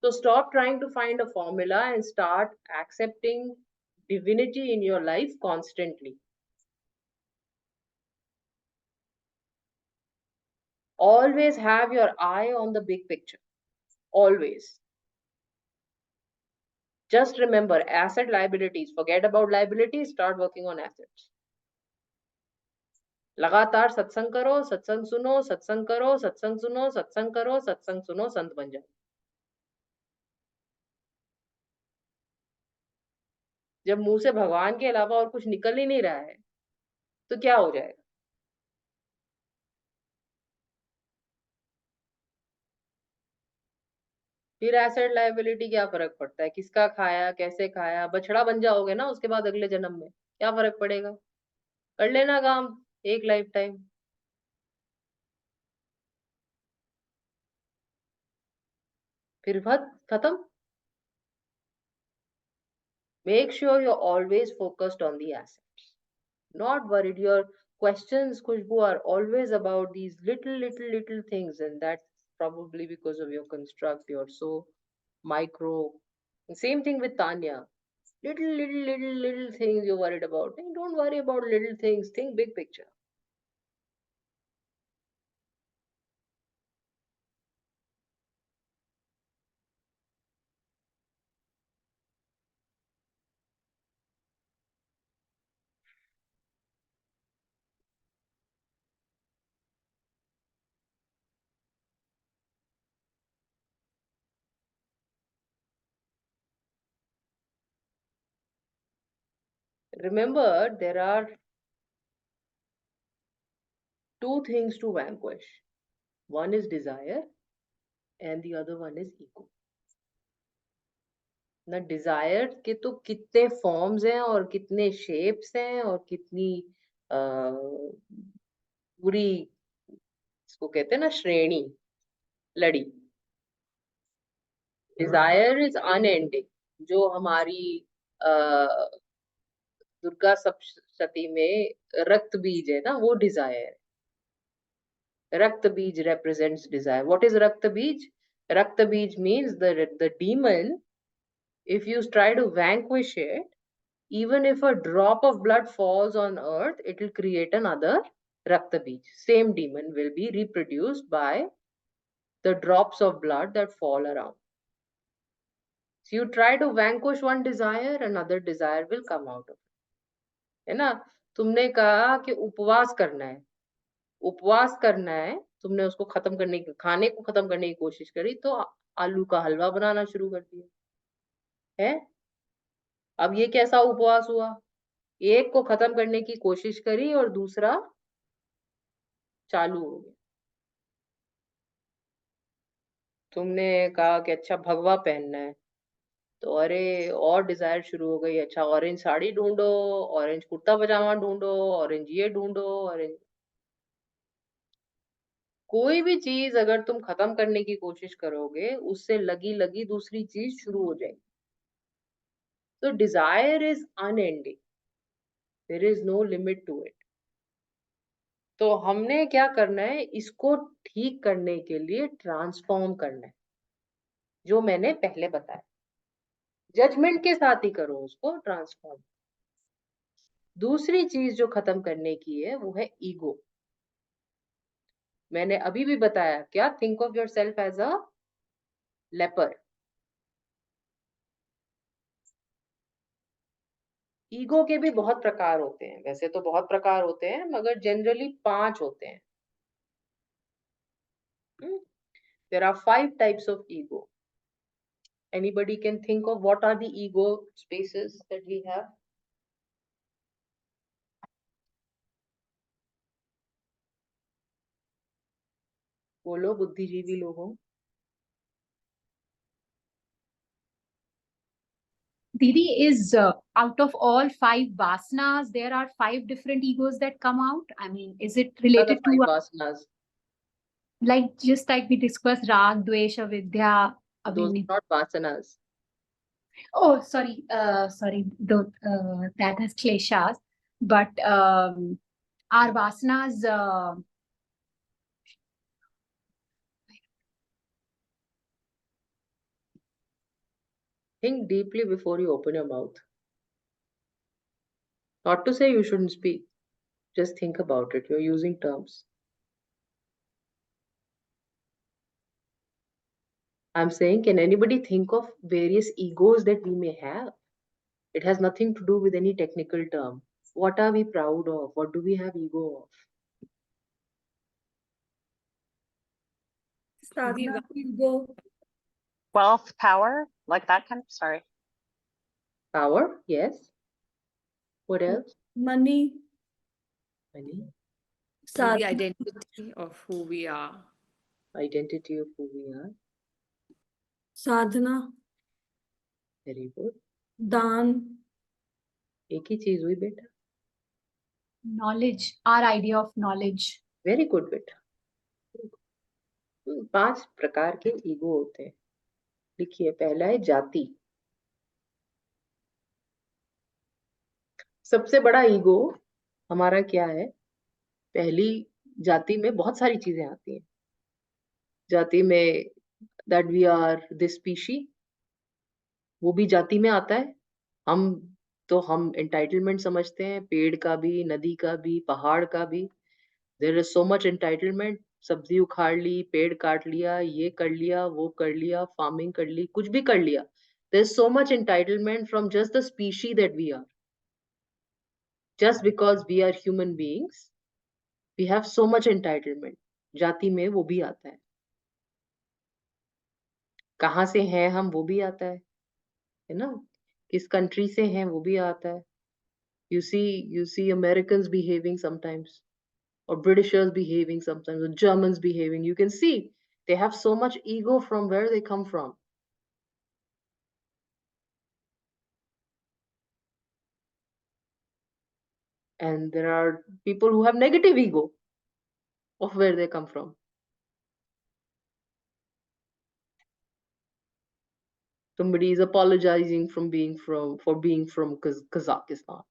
So stop trying to find a formula and start accepting divinity in your life constantly. Always have your eye on the big picture. Always. Just remember asset liabilities. Forget about liabilities, start working on assets. लगातार सत्संग करो, सत्संग सुनो, सत्संग करो, सत्संग सुनो, सत्संग करो, सत्संग सुनो, संत बन जाओ. जब मुंह से भगवान के अलावा और कुछ निकल ही नहीं रहा है तो क्या हो जाएगा? फिर एसेट लायबिलिटी क्या फर्क पड़ता है? किसका खाया, कैसे खाया? बछड़ा बन जाओगे ना उसके बाद अगले जन्म में, क्या फर्क पड़ेगा? कर लेना काम एक लाइफ टाइम. फिर बस खत्म. Make sure you're always focused on the assets, not worried. Your questions, Khushbu, are always about these little things, and that's probably because of your construct. You're so micro. Same thing with Tanya. Little things you're worried about. Hey, don't worry about little things. Think big picture. Remember, there are two things to vanquish. One is desire, and the other one is ego. ना डिजायर के तो कितने फॉर्म्स हैं और कितने शेप्स हैं और कितनी पूरी इसको कहते हैं ना श्रेणी लड़ी. Dzire is unending. जो हमारी दुर्गा सप्तशती में रक्त बीज है ना, वो डिजायर है. रक्त बीज represents desire. What is रक्त बीज? रक्त बीज means the demon. If you try to vanquish it, even if a drop of blood falls on earth, it will create another Rakta Bij. Same demon will be reproduced by the drops of blood that fall around. So you try to vanquish one desire, another desire will come out of it. है ना? तुमने कहा कि उपवास करना है. उपवास करना है, तुमने उसको खत्म करने की, खाने को खत्म करने की कोशिश करी तो आलू का हलवा बनाना शुरू कर दिया है. अब ये कैसा उपवास हुआ? एक को खत्म करने की कोशिश करी और दूसरा चालू हो गया. तुमने कहा कि अच्छा भगवा पहनना है तो अरे और डिजायर शुरू हो गई. अच्छा ऑरेंज साड़ी ढूंढो, ऑरेंज कुर्ता पजामा ढूंढो, ऑरेंज ये ढूंढो, ऑरेंज. कोई भी चीज अगर तुम खत्म करने की कोशिश करोगे उससे लगी लगी दूसरी चीज शुरू हो जाएगी. तो desire is unending. There is no limit to it. तो हमने क्या करना है? इसको ठीक करने के लिए ट्रांसफॉर्म करना है, जो मैंने पहले बताया. जजमेंट के साथ ही करो उसको ट्रांसफॉर्म. दूसरी चीज जो खत्म करने की है वो है ईगो. मैंने अभी भी बताया क्या? Think of yourself as a leper. Ego के भी बहुत प्रकार होते हैं. वैसे तो बहुत प्रकार होते हैं मगर जनरली 5 होते हैं. There are 5 types of ego. Anybody can think of what are the ego spaces that we have? बोलो बुद्धिजीवी लोगों.
Didi, is out of all 5 vasanas, there are 5 different egos that come out? I mean, is it
What are the
related
5
to,
vasanas?
like, just like we discussed, Rag, Dvesha, Vidya,
Those
Abhinit?
are not vasanas.
Oh, sorry, that has kleshas, but our vasanas,
Think deeply before you open your mouth. Not to say you shouldn't speak. Just think about it. You're using terms. I'm saying, can anybody think of various egos that we may have? It has nothing to do with any technical term. What are we proud of? What do we have ego of?
Sadhana, ego,
Wealth, power, like that kind of, sorry.
Power, yes. What else?
money,
Money,
The
sadhana,
identity of who we are.
identity of who we are.
sadhana,
Very good.
दान,
एक ही चीज हुई बेटा.
Knowledge, our idea of knowledge.
Very good बेटा. 5 प्रकार के ईगो होते हैं. लिखिए, पहला है जाति. सबसे बड़ा ईगो हमारा क्या है? पहली जाति में बहुत सारी चीजें आती हैं. जाति में that we are this species, वो भी जाति में आता है. हम एंटाइटलमेंट समझते हैं, पेड़ का भी, नदी का भी, पहाड़ का भी. There is so much entitlement. सब्जी उखाड़ ली, पेड़ काट लिया, ये कर लिया, वो कर लिया, फार्मिंग कर ली, कुछ भी कर लिया. There is so much entitlement from just the species that we are. Just because we are human beings, we have so much entitlement. जाति में वो भी आता है. कहाँ से हैं हम, वो भी आता है ना. किस कंट्री से हैं, वो भी आता है. You see Americans behaving sometimes, or Britishers behaving sometimes, or Germans behaving. You can see they have so much ego from where they come from. And there are people who have negative ego of where they come from. Somebody is apologizing for being from Kazakhstan.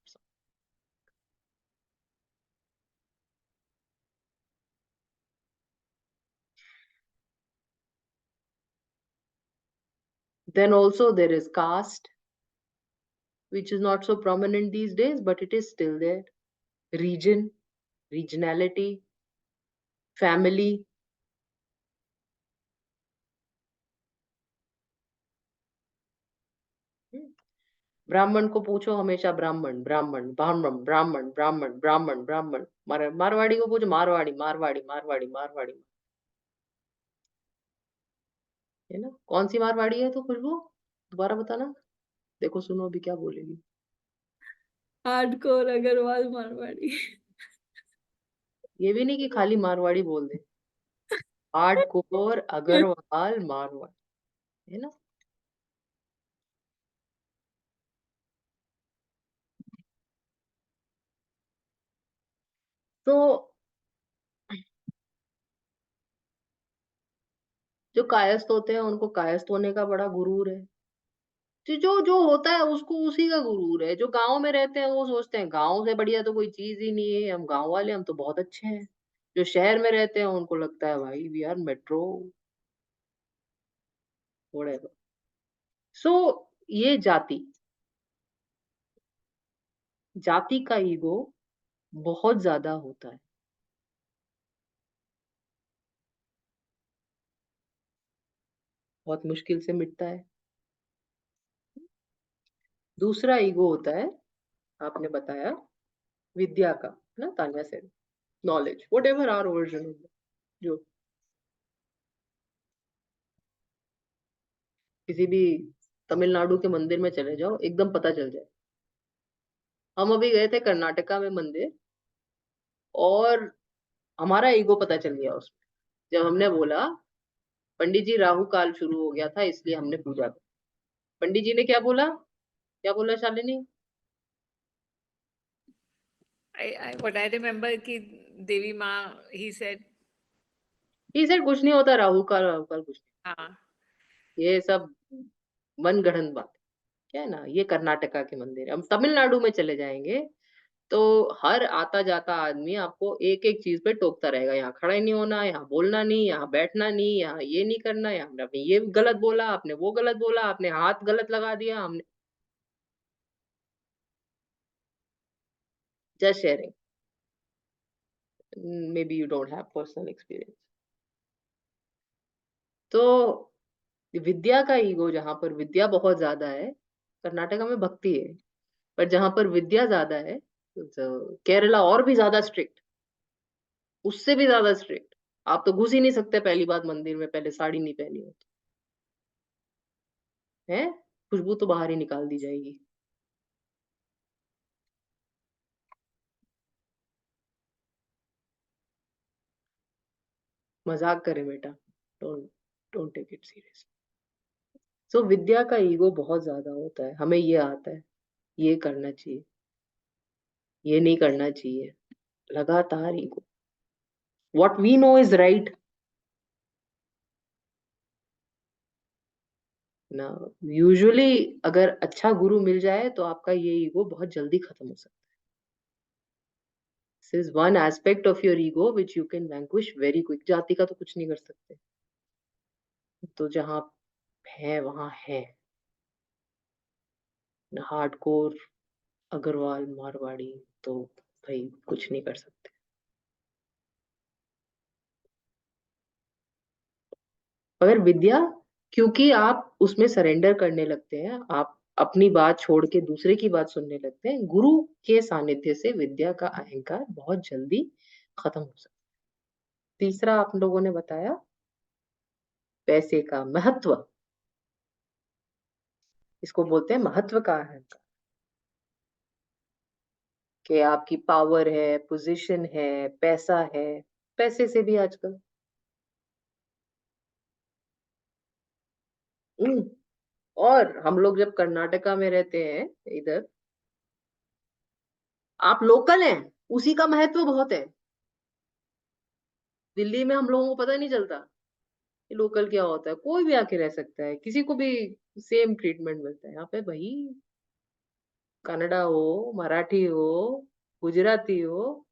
Then also there is caste, which is not so prominent these days, but it is still there. Region, regionality, family. ब्राह्मण को पूछो, हमेशा ब्राह्मण ब्राह्मण ब्राह्मण ब्राह्मण ब्राह्मण ब्राह्मण ब्राह्मण. मारवाड़ी को पूछो, मारवाड़ी मारवाड़ी मारवाड़ी मारवाड़ी. है ना. कौन सी मारवाड़ी है तो खुशबू, दोबारा बताना. देखो सुनो अभी क्या बोलेगी.
हार्डकोर अग्रवाल मारवाड़ी.
ये भी नहीं कि खाली मारवाड़ी बोल दे. हार्डकोर अग्रवाल मारवाड़ी, है ना. तो जो कायस्थ होते हैं उनको कायस्थ होने का बड़ा गुरूर है. जो जो होता है उसको उसी का गुरूर है. जो गांव में रहते हैं वो सोचते हैं गांव से बढ़िया तो कोई चीज ही नहीं है, हम गांव वाले, हम तो बहुत अच्छे हैं. जो शहर में रहते हैं उनको लगता है भाई वी आर मेट्रो, व्हाटएवर. सो ये जाति का ईगो बहुत ज्यादा होता है. बहुत मुश्किल से मिटता है. दूसरा ईगो होता है, आपने बताया, विद्या का ना. तान्या से नॉलेज, व्हाटएवर आवर वर्जन, जो किसी भी तमिलनाडु के मंदिर में चले जाओ, एकदम पता चल जाए. हम अभी गए थे कर्नाटका में मंदिर, और हमारा ईगो पता चल गया उसमें. जब हमने बोला पंडित जी राहु काल शुरू हो गया था इसलिए हमने पूजा की. पंडित जी ने क्या बोला शालिनी?
What I remember कि देवी माँ, he said,
कुछ नहीं होता राहु काल कुछ नहीं.
हाँ.
ये सब मनगढ़ंत बात. क्या है ना, ये कर्नाटका के मंदिर है. हम तमिलनाडु में चले जाएंगे तो हर आता जाता आदमी आपको एक एक चीज पे टोकता रहेगा. यहाँ खड़ा ही नहीं होना, यहाँ बोलना नहीं, यहाँ बैठना नहीं, यहाँ ये नहीं करना, यहाँ आपने ये गलत बोला, आपने वो गलत बोला, आपने हाथ गलत लगा दिया, हमने. Just sharing, maybe you don't have personal experience. तो विद्या का ईगो, जहां पर विद्या बहुत ज्यादा है, कर्नाटका में भक्ति है, पर जहां पर विद्या ज्यादा है, तो केरला और भी ज्यादा स्ट्रिक्ट, उससे भी ज्यादा स्ट्रिक्ट। आप तो घुस ही नहीं सकते पहली बात मंदिर में, पहले साड़ी नहीं पहनी हो तो, है, खुशबू तो बाहर ही निकाल दी जाएगी। मजाक करें बेटा, don't don't take it serious. So Vidya का ईगो बहुत ज्यादा होता है, हमें ये आता है, ये करना चाहिए, ये नहीं करना चाहिए, लगातार ego, what we know is right ना। यूजुअली अगर अच्छा गुरु मिल जाए तो आपका ये ईगो बहुत जल्दी खत्म हो सकता है। This is one aspect of your ego which you can vanquish very quick. जाति का तो कुछ नहीं कर सकते, तो जहां है वहां है, हार्डकोर अग्रवाल मारवाड़ी, तो भाई कुछ नहीं कर सकते। मगर विद्या, क्योंकि आप उसमें सरेंडर करने लगते हैं, आप अपनी बात छोड़ के दूसरे की बात सुनने लगते हैं, गुरु के सानिध्य से विद्या का अहंकार बहुत जल्दी खत्म हो सकता है। तीसरा आप लोगों ने बताया पैसे का महत्व, इसको बोलते हैं महत्व का अहंकार, कि आपकी पावर है, पोजीशन है, पैसा है, पैसे से भी आजकल और हम लोग जब कर्नाटका में रहते हैं इधर, आप लोकल हैं, उसी का महत्व बहुत है। दिल्ली में हम लोगों को पता नहीं चलता कि लोकल क्या होता है, कोई भी आके रह सकता है, किसी को भी सेम ट्रीटमेंट मिलता है यहाँ पे भाई। कन्नड़ा हो, मराठी हो, गुजराती हो,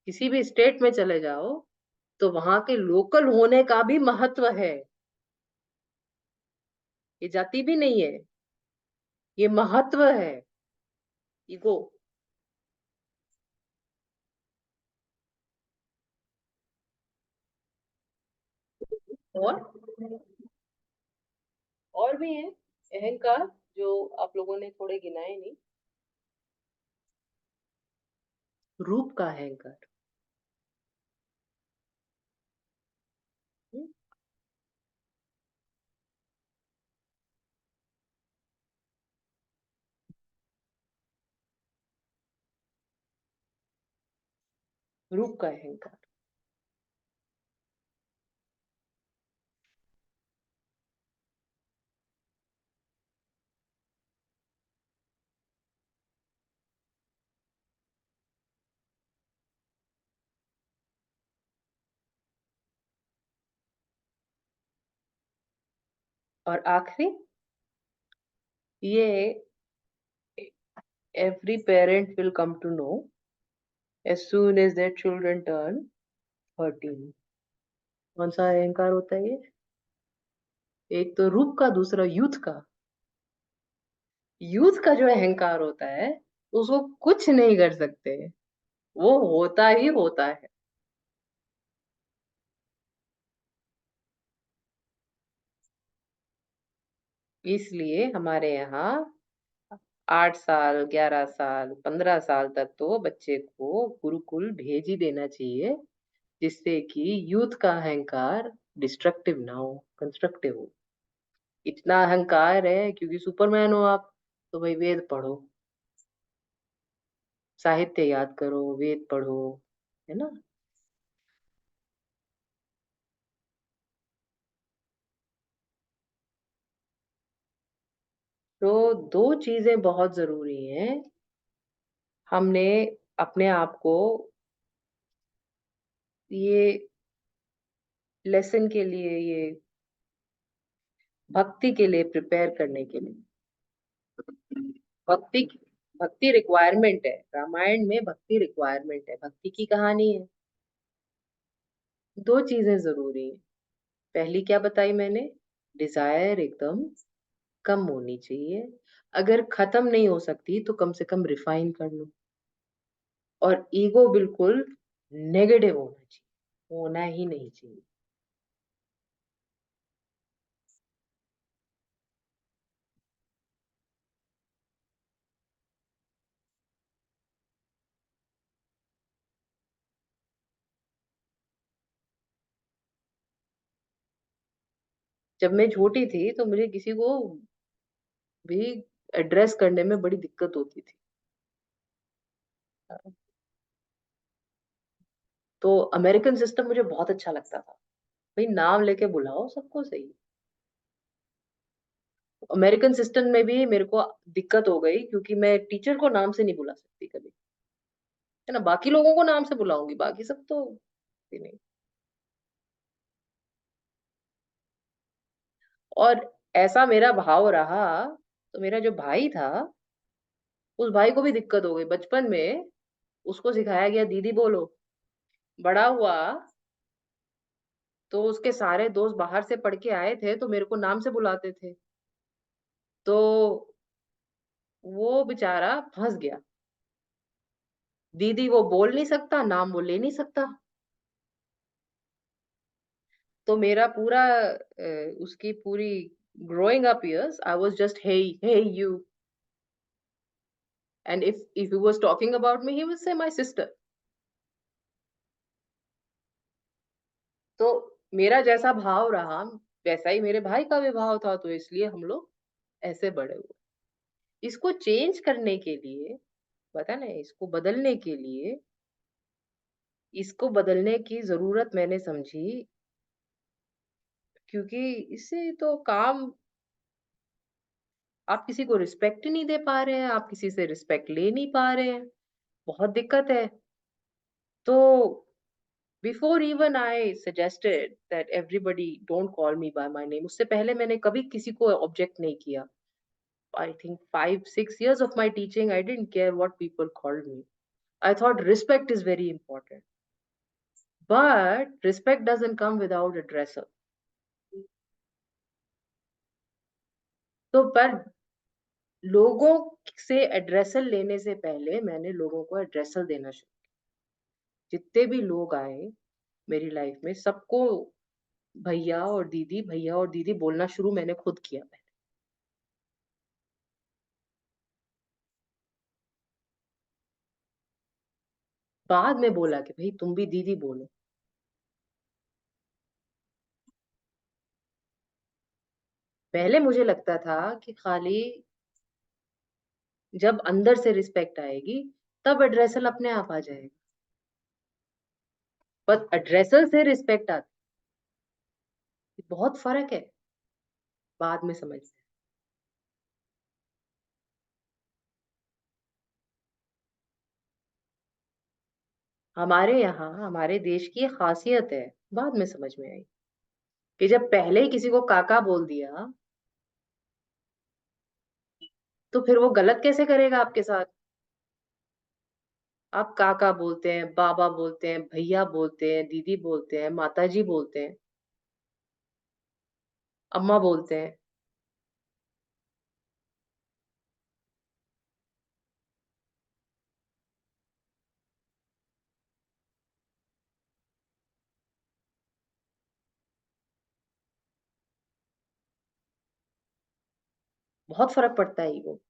किसी भी स्टेट में चले जाओ, तो वहां के लोकल होने का भी महत्व है। ये जाति भी नहीं है, ये महत्व है, ईगो। और और भी है अहंकार जो आप लोगों ने थोड़े गिनाए नहीं। रूप का अहंकार, हम्म, रूप का अहंकार। और आखिरी, ये every parent will come to know as soon as their children turn 13। कौन सा अहंकार होता है ये? एक तो रूप का, दूसरा यूथ का। यूथ का जो अहंकार होता है, उसको कुछ नहीं कर सकते, वो होता ही होता है। इसलिए हमारे यहाँ 8 साल, 11 साल, 15 साल तक तो बच्चे को गुरुकुल भेज ही देना चाहिए, जिससे कि यूथ का अहंकार डिस्ट्रक्टिव ना हो, कंस्ट्रक्टिव हो। इतना अहंकार है क्योंकि सुपरमैन हो आप, तो भाई वेद पढ़ो, साहित्य याद करो, वेद पढ़ो, है ना। तो दो चीजें बहुत जरूरी हैं। हमने अपने आप को ये लेसन के लिए, ये भक्ति के लिए प्रिपेयर करने के लिए, भक्ति भक्ति रिक्वायरमेंट है, रामायण में भक्ति रिक्वायरमेंट है, भक्ति की कहानी है। दो चीजें जरूरी है। पहली क्या बताई मैंने? डिजायर एकदम कम होनी चाहिए, अगर खत्म नहीं हो सकती तो कम से कम रिफाइन कर लो। और ईगो बिल्कुल नेगेटिव होना चाहिए, होना ही नहीं चाहिए। जब मैं छोटी थी तो मुझे किसी को भी एड्रेस करने में बड़ी दिक्कत होती थी। तो अमेरिकन सिस्टम मुझे बहुत अच्छा लगता था। भाई नाम लेके बुलाओ सबको सही। अमेरिकन सिस्टम में भी मेरे को दिक्कत हो गई क्योंकि मैं टीचर को नाम से नहीं बुला सकती कभी, है ना? बाकी लोगों को नाम से बुलाऊंगी, बाकी सब तो नहीं। और ऐसा मेरा भाव रहा, तो मेरा जो भाई था, उस भाई को भी दिक्कत हो गई। बचपन में उसको सिखाया गया दीदी बोलो, बड़ा हुआ तो उसके सारे दोस्त बाहर से पढ़ के आए थे तो मेरे को नाम से बुलाते थे। तो वो बेचारा फँस गया। दीदी वो बोल नहीं सकता, नाम वो ले नहीं सकता। तो मेरा पूरा उसकी पूरी growing up years I was just hey, hey you, and if he was talking about me he would say my sister. तो मेरा जैसा भाव रहा, वैसा ही मेरे भाई का भी भाव था, तो इसलिए हम लोग ऐसे बड़े हुए। इसको चेंज करने के लिए, पता नहीं, इसको बदलने की ज़रूरत मैंने समझी, क्योंकि इससे तो काम, आप किसी को रिस्पेक्ट ही नहीं दे पा रहे हैं, आप किसी से रिस्पेक्ट ले नहीं पा रहे हैं, बहुत दिक्कत है। तो before even I suggested that everybody don't call me by my name, उससे पहले मैंने कभी किसी को ऑब्जेक्ट नहीं किया। I think 5-6 years of my teaching, I didn't care what people called me. I thought respect is very important. But respect doesn't come without a dresser. तो पर लोगों से एड्रेसल लेने से पहले मैंने लोगों को एड्रेसल देना शुरू किया। जितने भी लोग आए मेरी लाइफ में, सबको भैया और दीदी बोलना शुरू मैंने खुद किया। बाद में बोला कि भाई तुम भी दीदी बोलो। पहले मुझे लगता था कि खाली जब अंदर से रिस्पेक्ट आएगी तब एड्रेसल अपने आप आ जाएगा, पर एड्रेसल से रिस्पेक्ट आती, बहुत फर्क है, बाद में समझते हैं। हमारे यहाँ, हमारे देश की खासियत है, बाद में समझ में आई, कि जब पहले ही किसी को काका बोल दिया तो फिर वो गलत कैसे करेगा आपके साथ। आप काका बोलते हैं, बाबा बोलते हैं, भैया बोलते हैं, दीदी बोलते हैं, माताजी बोलते हैं, अम्मा बोलते हैं, बहुत फर्क पड़ता है ईगो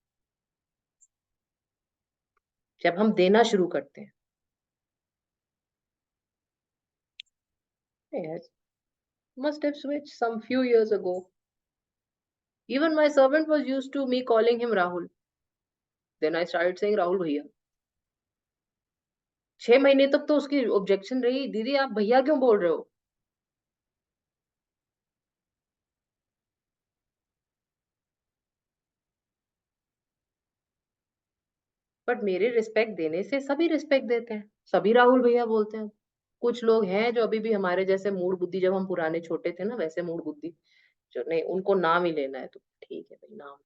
जब हम देना शुरू करते हैं। Yes, must have switched some few years ago. Even my servant was used to me calling him Rahul. Then I started saying Rahul भैया। 6 महीने तक तो उसकी ऑब्जेक्शन रही, दीदी आप भैया क्यों बोल रहे हो। बट मेरे रिस्पेक्ट देने से सभी रिस्पेक्ट देते हैं, सभी राहुल भैया बोलते हैं। कुछ लोग हैं जो अभी भी हमारे जैसे मूड बुद्धि, जब हम पुराने छोटे थे ना वैसे मूड बुद्धि, जो नहीं, उनको नाम ही लेना है तो ठीक है भाई नाम।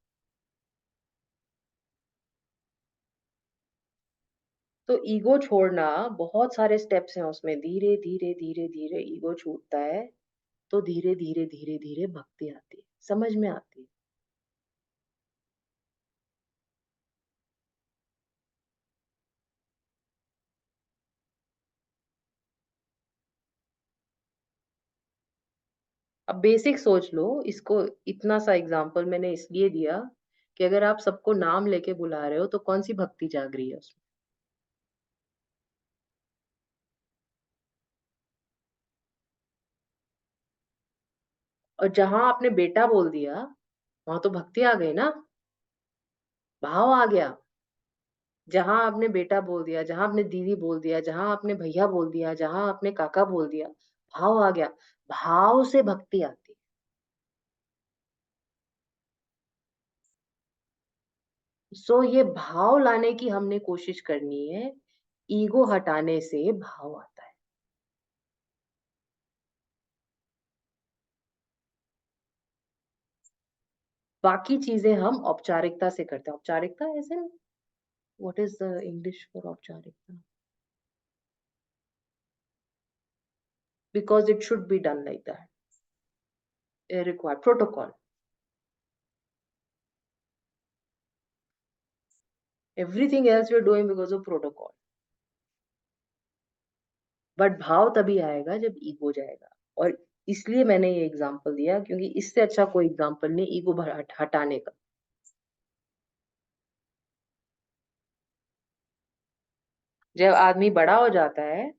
तो ईगो छोड़ना बहुत सारे स्टेप्स हैं उसमें, धीरे धीरे धीरे धीरे ईगो छूटता है, तो धीरे धीरे धीरे धीरे भक्ति आती है, समझ में आती है। अब बेसिक सोच लो इसको, इतना सा एग्जांपल मैंने इसलिए दिया कि अगर आप सबको नाम लेके बुला रहे हो तो कौन सी भक्ति जाग रही है उसमें। और जहां आपने बेटा बोल दिया वहां तो भक्ति आ गई ना, भाव आ गया। जहां आपने बेटा बोल दिया, जहां आपने दीदी बोल दिया, जहां आपने भैया बोल दिया, जहां आपने काका बोल दिया, भाव आ गया। भाव से भक्ति आती है। सो ये भाव लाने की हमने कोशिश करनी है। ईगो हटाने से भाव आता है। बाकी चीजें हम औपचारिकता से करते हैं। औपचारिकता ऐसे, what is the English for औपचारिकता? Because it should be done like that. A required protocol. Everything else we're doing because of protocol. But भाव तभी आएगा जब ईगो जाएगा। और इसलिए मैंने ये एग्जांपल दिया क्योंकि इससे अच्छा कोई एग्जांपल नहीं ईगो हटाने का। जब आदमी बड़ा हो जाता है,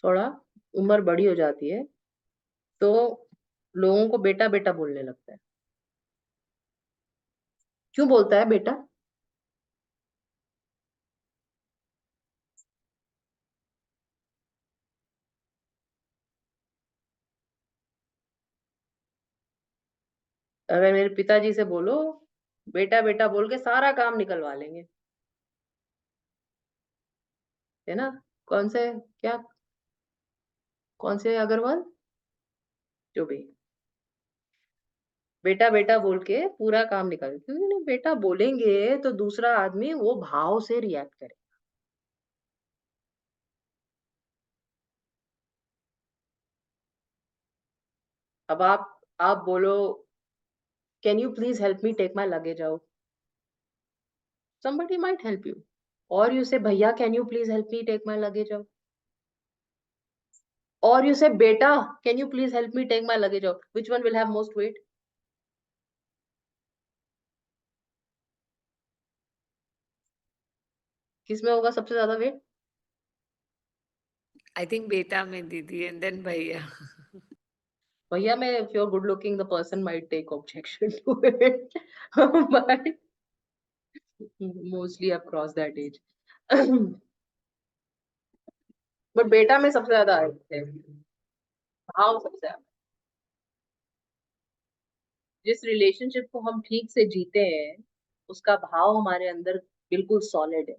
थोड़ा उम्र बड़ी हो जाती है, तो लोगों को बेटा बेटा बोलने लगता है। क्यों बोलता है बेटा? अगर मेरे पिताजी से बोलो, बेटा बेटा बोल के सारा काम निकलवा लेंगे, है ना? कौन से, क्या, कौन से अग्रवाल? जो भी बेटा बेटा बोल के पूरा काम निकाल, क्योंकि नहीं बेटा बोलेंगे तो दूसरा आदमी वो भाव से रिएक्ट करे। अब आप बोलो, can you please help me take my luggage out? somebody might help you. Or you say भैया can you please help me take my luggage out? Or you say beta can you please help me take my luggage out? Which one will have most weight? किसमें होगा सबसे ज्यादा वेट?
I think beta में दीदी and then भैया.
भैया में if you're good looking the person might take objection to it. But mostly I've crossed that age. But बेटा में सबसे ज्यादा आए थे भाव, सबसे ज्यादा। जिस रिलेशनशिप को हम ठीक से जीते हैं उसका भाव हमारे अंदर बिल्कुल सॉलिड है।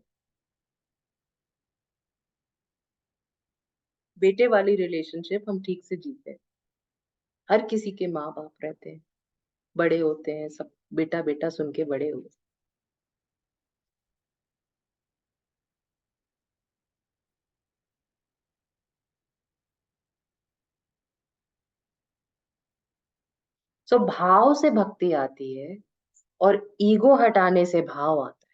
बेटे वाली रिलेशनशिप हम ठीक से जीते हैं। हर किसी के माँ बाप रहते हैं, बड़े होते हैं, सब बेटा बेटा सुन के बड़े हुए। सो भाव से भक्ति आती है और ईगो हटाने से भाव आता है।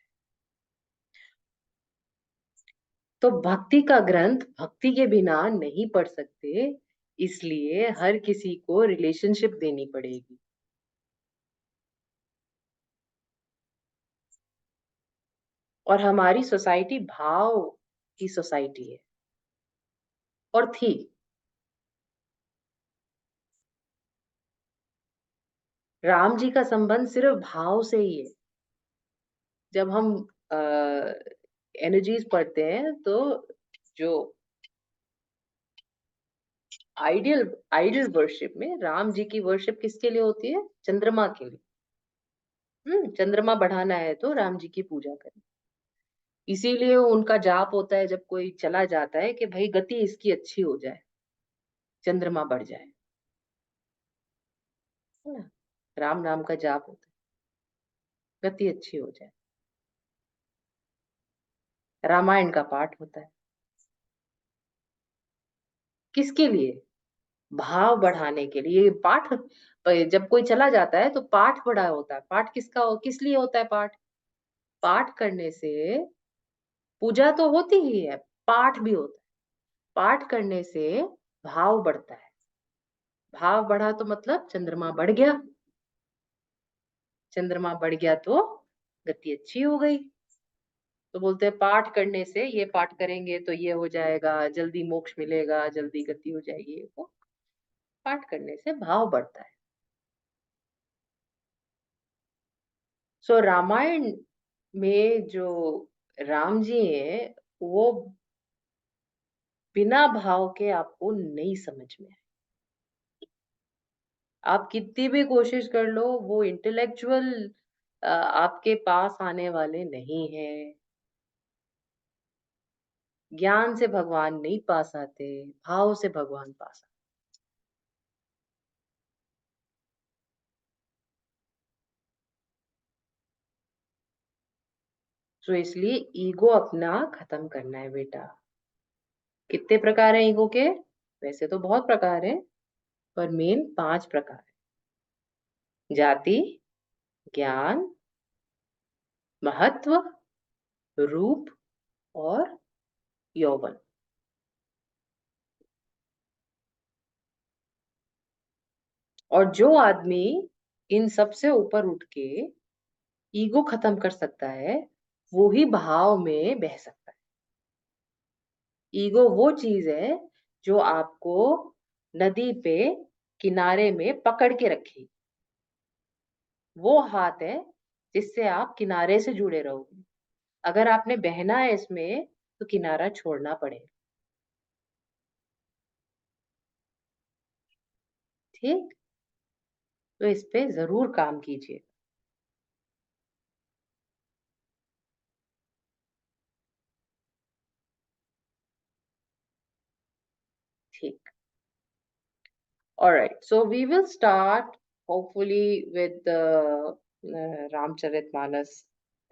तो भक्ति का ग्रंथ भक्ति के बिना नहीं पढ़ सकते, इसलिए हर किसी को रिलेशनशिप देनी पड़ेगी। और हमारी सोसाइटी भाव की सोसाइटी है और थी। राम जी का संबंध सिर्फ भाव से ही है। जब हम एनर्जीज पढ़ते हैं तो जो आइडियल आइडियल वर्शिप में राम जी की वर्शिप किसके लिए होती है? चंद्रमा के लिए। चंद्रमा बढ़ाना है तो राम जी की पूजा करें। इसीलिए उनका जाप होता है जब कोई चला जाता है कि भाई गति इसकी अच्छी हो जाए, चंद्रमा बढ़ जाए, है ना? राम नाम का जाप होता है, गति अच्छी हो जाए। रामायण का पाठ होता है, किसके लिए? भाव बढ़ाने के लिए। ये पाठ जब कोई चला जाता है तो पाठ बड़ा होता है। पाठ किस लिए होता है? पाठ पाठ करने से पूजा तो होती ही है, पाठ भी होता है। पाठ करने से भाव बढ़ता है। भाव बढ़ा तो मतलब चंद्रमा बढ़ गया। चंद्रमा बढ़ गया तो गति अच्छी हो गई। तो बोलते हैं पाठ करने से, ये पाठ करेंगे तो ये हो जाएगा, जल्दी मोक्ष मिलेगा, जल्दी गति हो जाएगी। वो पाठ करने से भाव बढ़ता है। सो रामायण में जो राम जी हैं, वो बिना भाव के आपको नहीं समझ में आए। आप कितनी भी कोशिश कर लो, वो इंटेलेक्चुअल आपके पास आने वाले नहीं हैं। ज्ञान से भगवान नहीं पास आते, भाव से भगवान पास आते। तो इसलिए ईगो अपना खत्म करना है बेटा। कितने प्रकार हैं ईगो के? वैसे तो बहुत प्रकार हैं, पर मेन 5 प्रकार है। जाति, ज्ञान, महत्व, रूप और यौवन। और जो आदमी इन सब से ऊपर उठ के ईगो खत्म कर सकता है, वो ही भाव में बह सकता है। ईगो वो चीज है जो आपको नदी पे किनारे में पकड़ के रखेगी। वो हाथ है जिससे आप किनारे से जुड़े रहोगे। अगर आपने बहना है इसमें, तो किनारा छोड़ना पड़ेगा। ठीक? तो इस पे जरूर काम कीजिए। ठीक। All right. So we will start hopefully with the Ramcharitmanas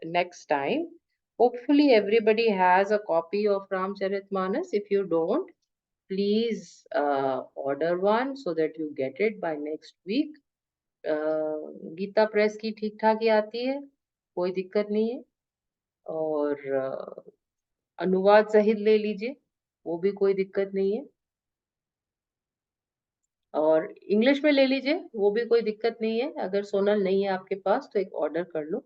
next time. Hopefully everybody has a copy of Ramcharitmanas. If you don't, please order one so that you get it by next week. Gita Press की ठीक ठाक ही आती है, कोई दिक्कत नहीं है। और अनुवाद सहित ले लीजिए, वो भी कोई दिक्कत नहीं है। और इंग्लिश में ले लीजिए, वो भी कोई दिक्कत नहीं है। अगर सोनल नहीं है आपके पास तो एक ऑर्डर कर लो।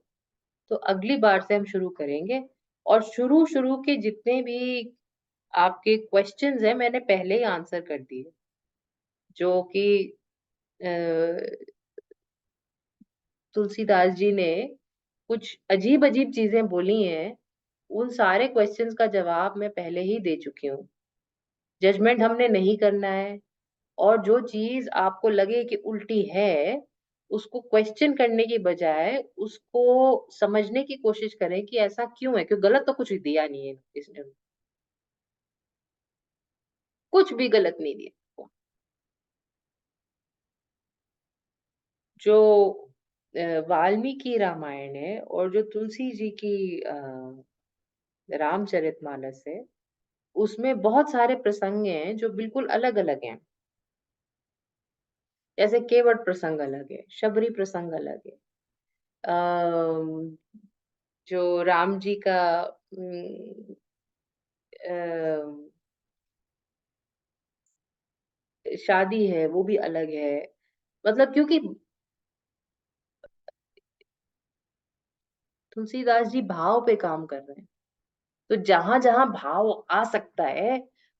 तो अगली बार से हम शुरू करेंगे। और शुरू शुरू के जितने भी आपके क्वेश्चंस हैं, मैंने पहले ही आंसर कर दिए। जो कि तुलसीदास जी ने कुछ अजीब अजीब चीजें बोली हैं, उन सारे क्वेश्चंस का जवाब मैं पहले ही दे चुकी हूँ। जजमेंट हमने नहीं करना है। और जो चीज आपको लगे कि उल्टी है, उसको क्वेश्चन करने की बजाय उसको समझने की कोशिश करें कि ऐसा क्यों है, क्यों गलत तो कुछ दिया नहीं है इसने, कुछ भी गलत नहीं दिया। जो वाल्मीकि रामायण है और जो तुलसी जी की रामचरितमानस है, उसमें बहुत सारे प्रसंग हैं जो बिल्कुल अलग अलग हैं। जैसे केवट प्रसंग अलग है, शबरी प्रसंग अलग है। अम, जो राम जी का शादी है, वो भी अलग है। मतलब क्योंकि तुलसीदास जी भाव पे काम कर रहे हैं, तो जहां जहां भाव आ सकता है,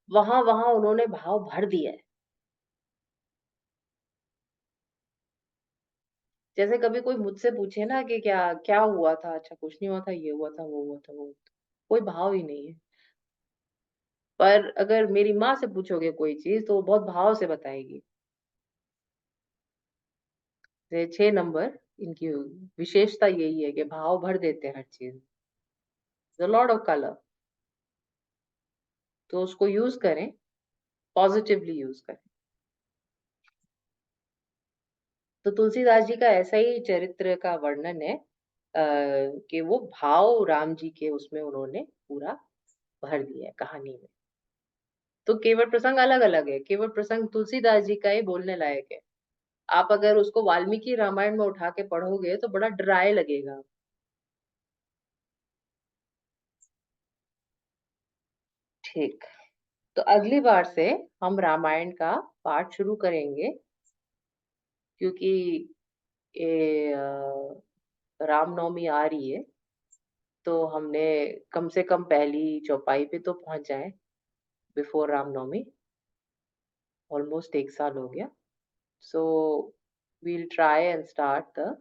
वहां वहां उन्होंने भाव भर दिया है। जैसे कभी कोई मुझसे पूछे ना कि क्या क्या हुआ था, अच्छा कुछ नहीं हुआ था, ये हुआ था, वो हुआ था, वो हुआ था। कोई भाव ही नहीं है। पर अगर मेरी माँ से पूछोगे कोई चीज, तो वो बहुत भाव से बताएगी। 6 नंबर इनकी विशेषता यही है कि भाव भर देते हैं हर चीज। The Lord of colour. तो उसको यूज करें, पॉजिटिवली यूज करें। तो तुलसीदास जी का ऐसा ही चरित्र का वर्णन है, कि वो भाव राम जी के उसमें उन्होंने पूरा भर दिया है कहानी में। तो केवट प्रसंग अलग अलग है। केवट प्रसंग तुलसीदास जी का ही बोलने लायक है। आप अगर उसको वाल्मीकि रामायण में उठा के पढ़ोगे तो बड़ा ड्राई लगेगा। ठीक। तो अगली बार से हम रामायण का पाठ शुरू करेंगे, क्योंकि ये रामनवमी आ रही है। तो हमने कम से कम पहली चौपाई पे तो पहुंच जाए बिफोर रामनवमी। ऑलमोस्ट 1 साल हो गया। So we'll try and start the,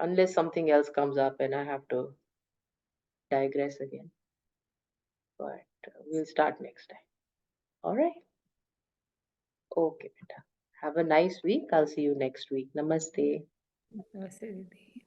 unless something else comes up and I have to digress again. But we'll start next time. All right. Okay, beta. Have a nice week. I'll see you next week. Namaste.
Namaste, Didi.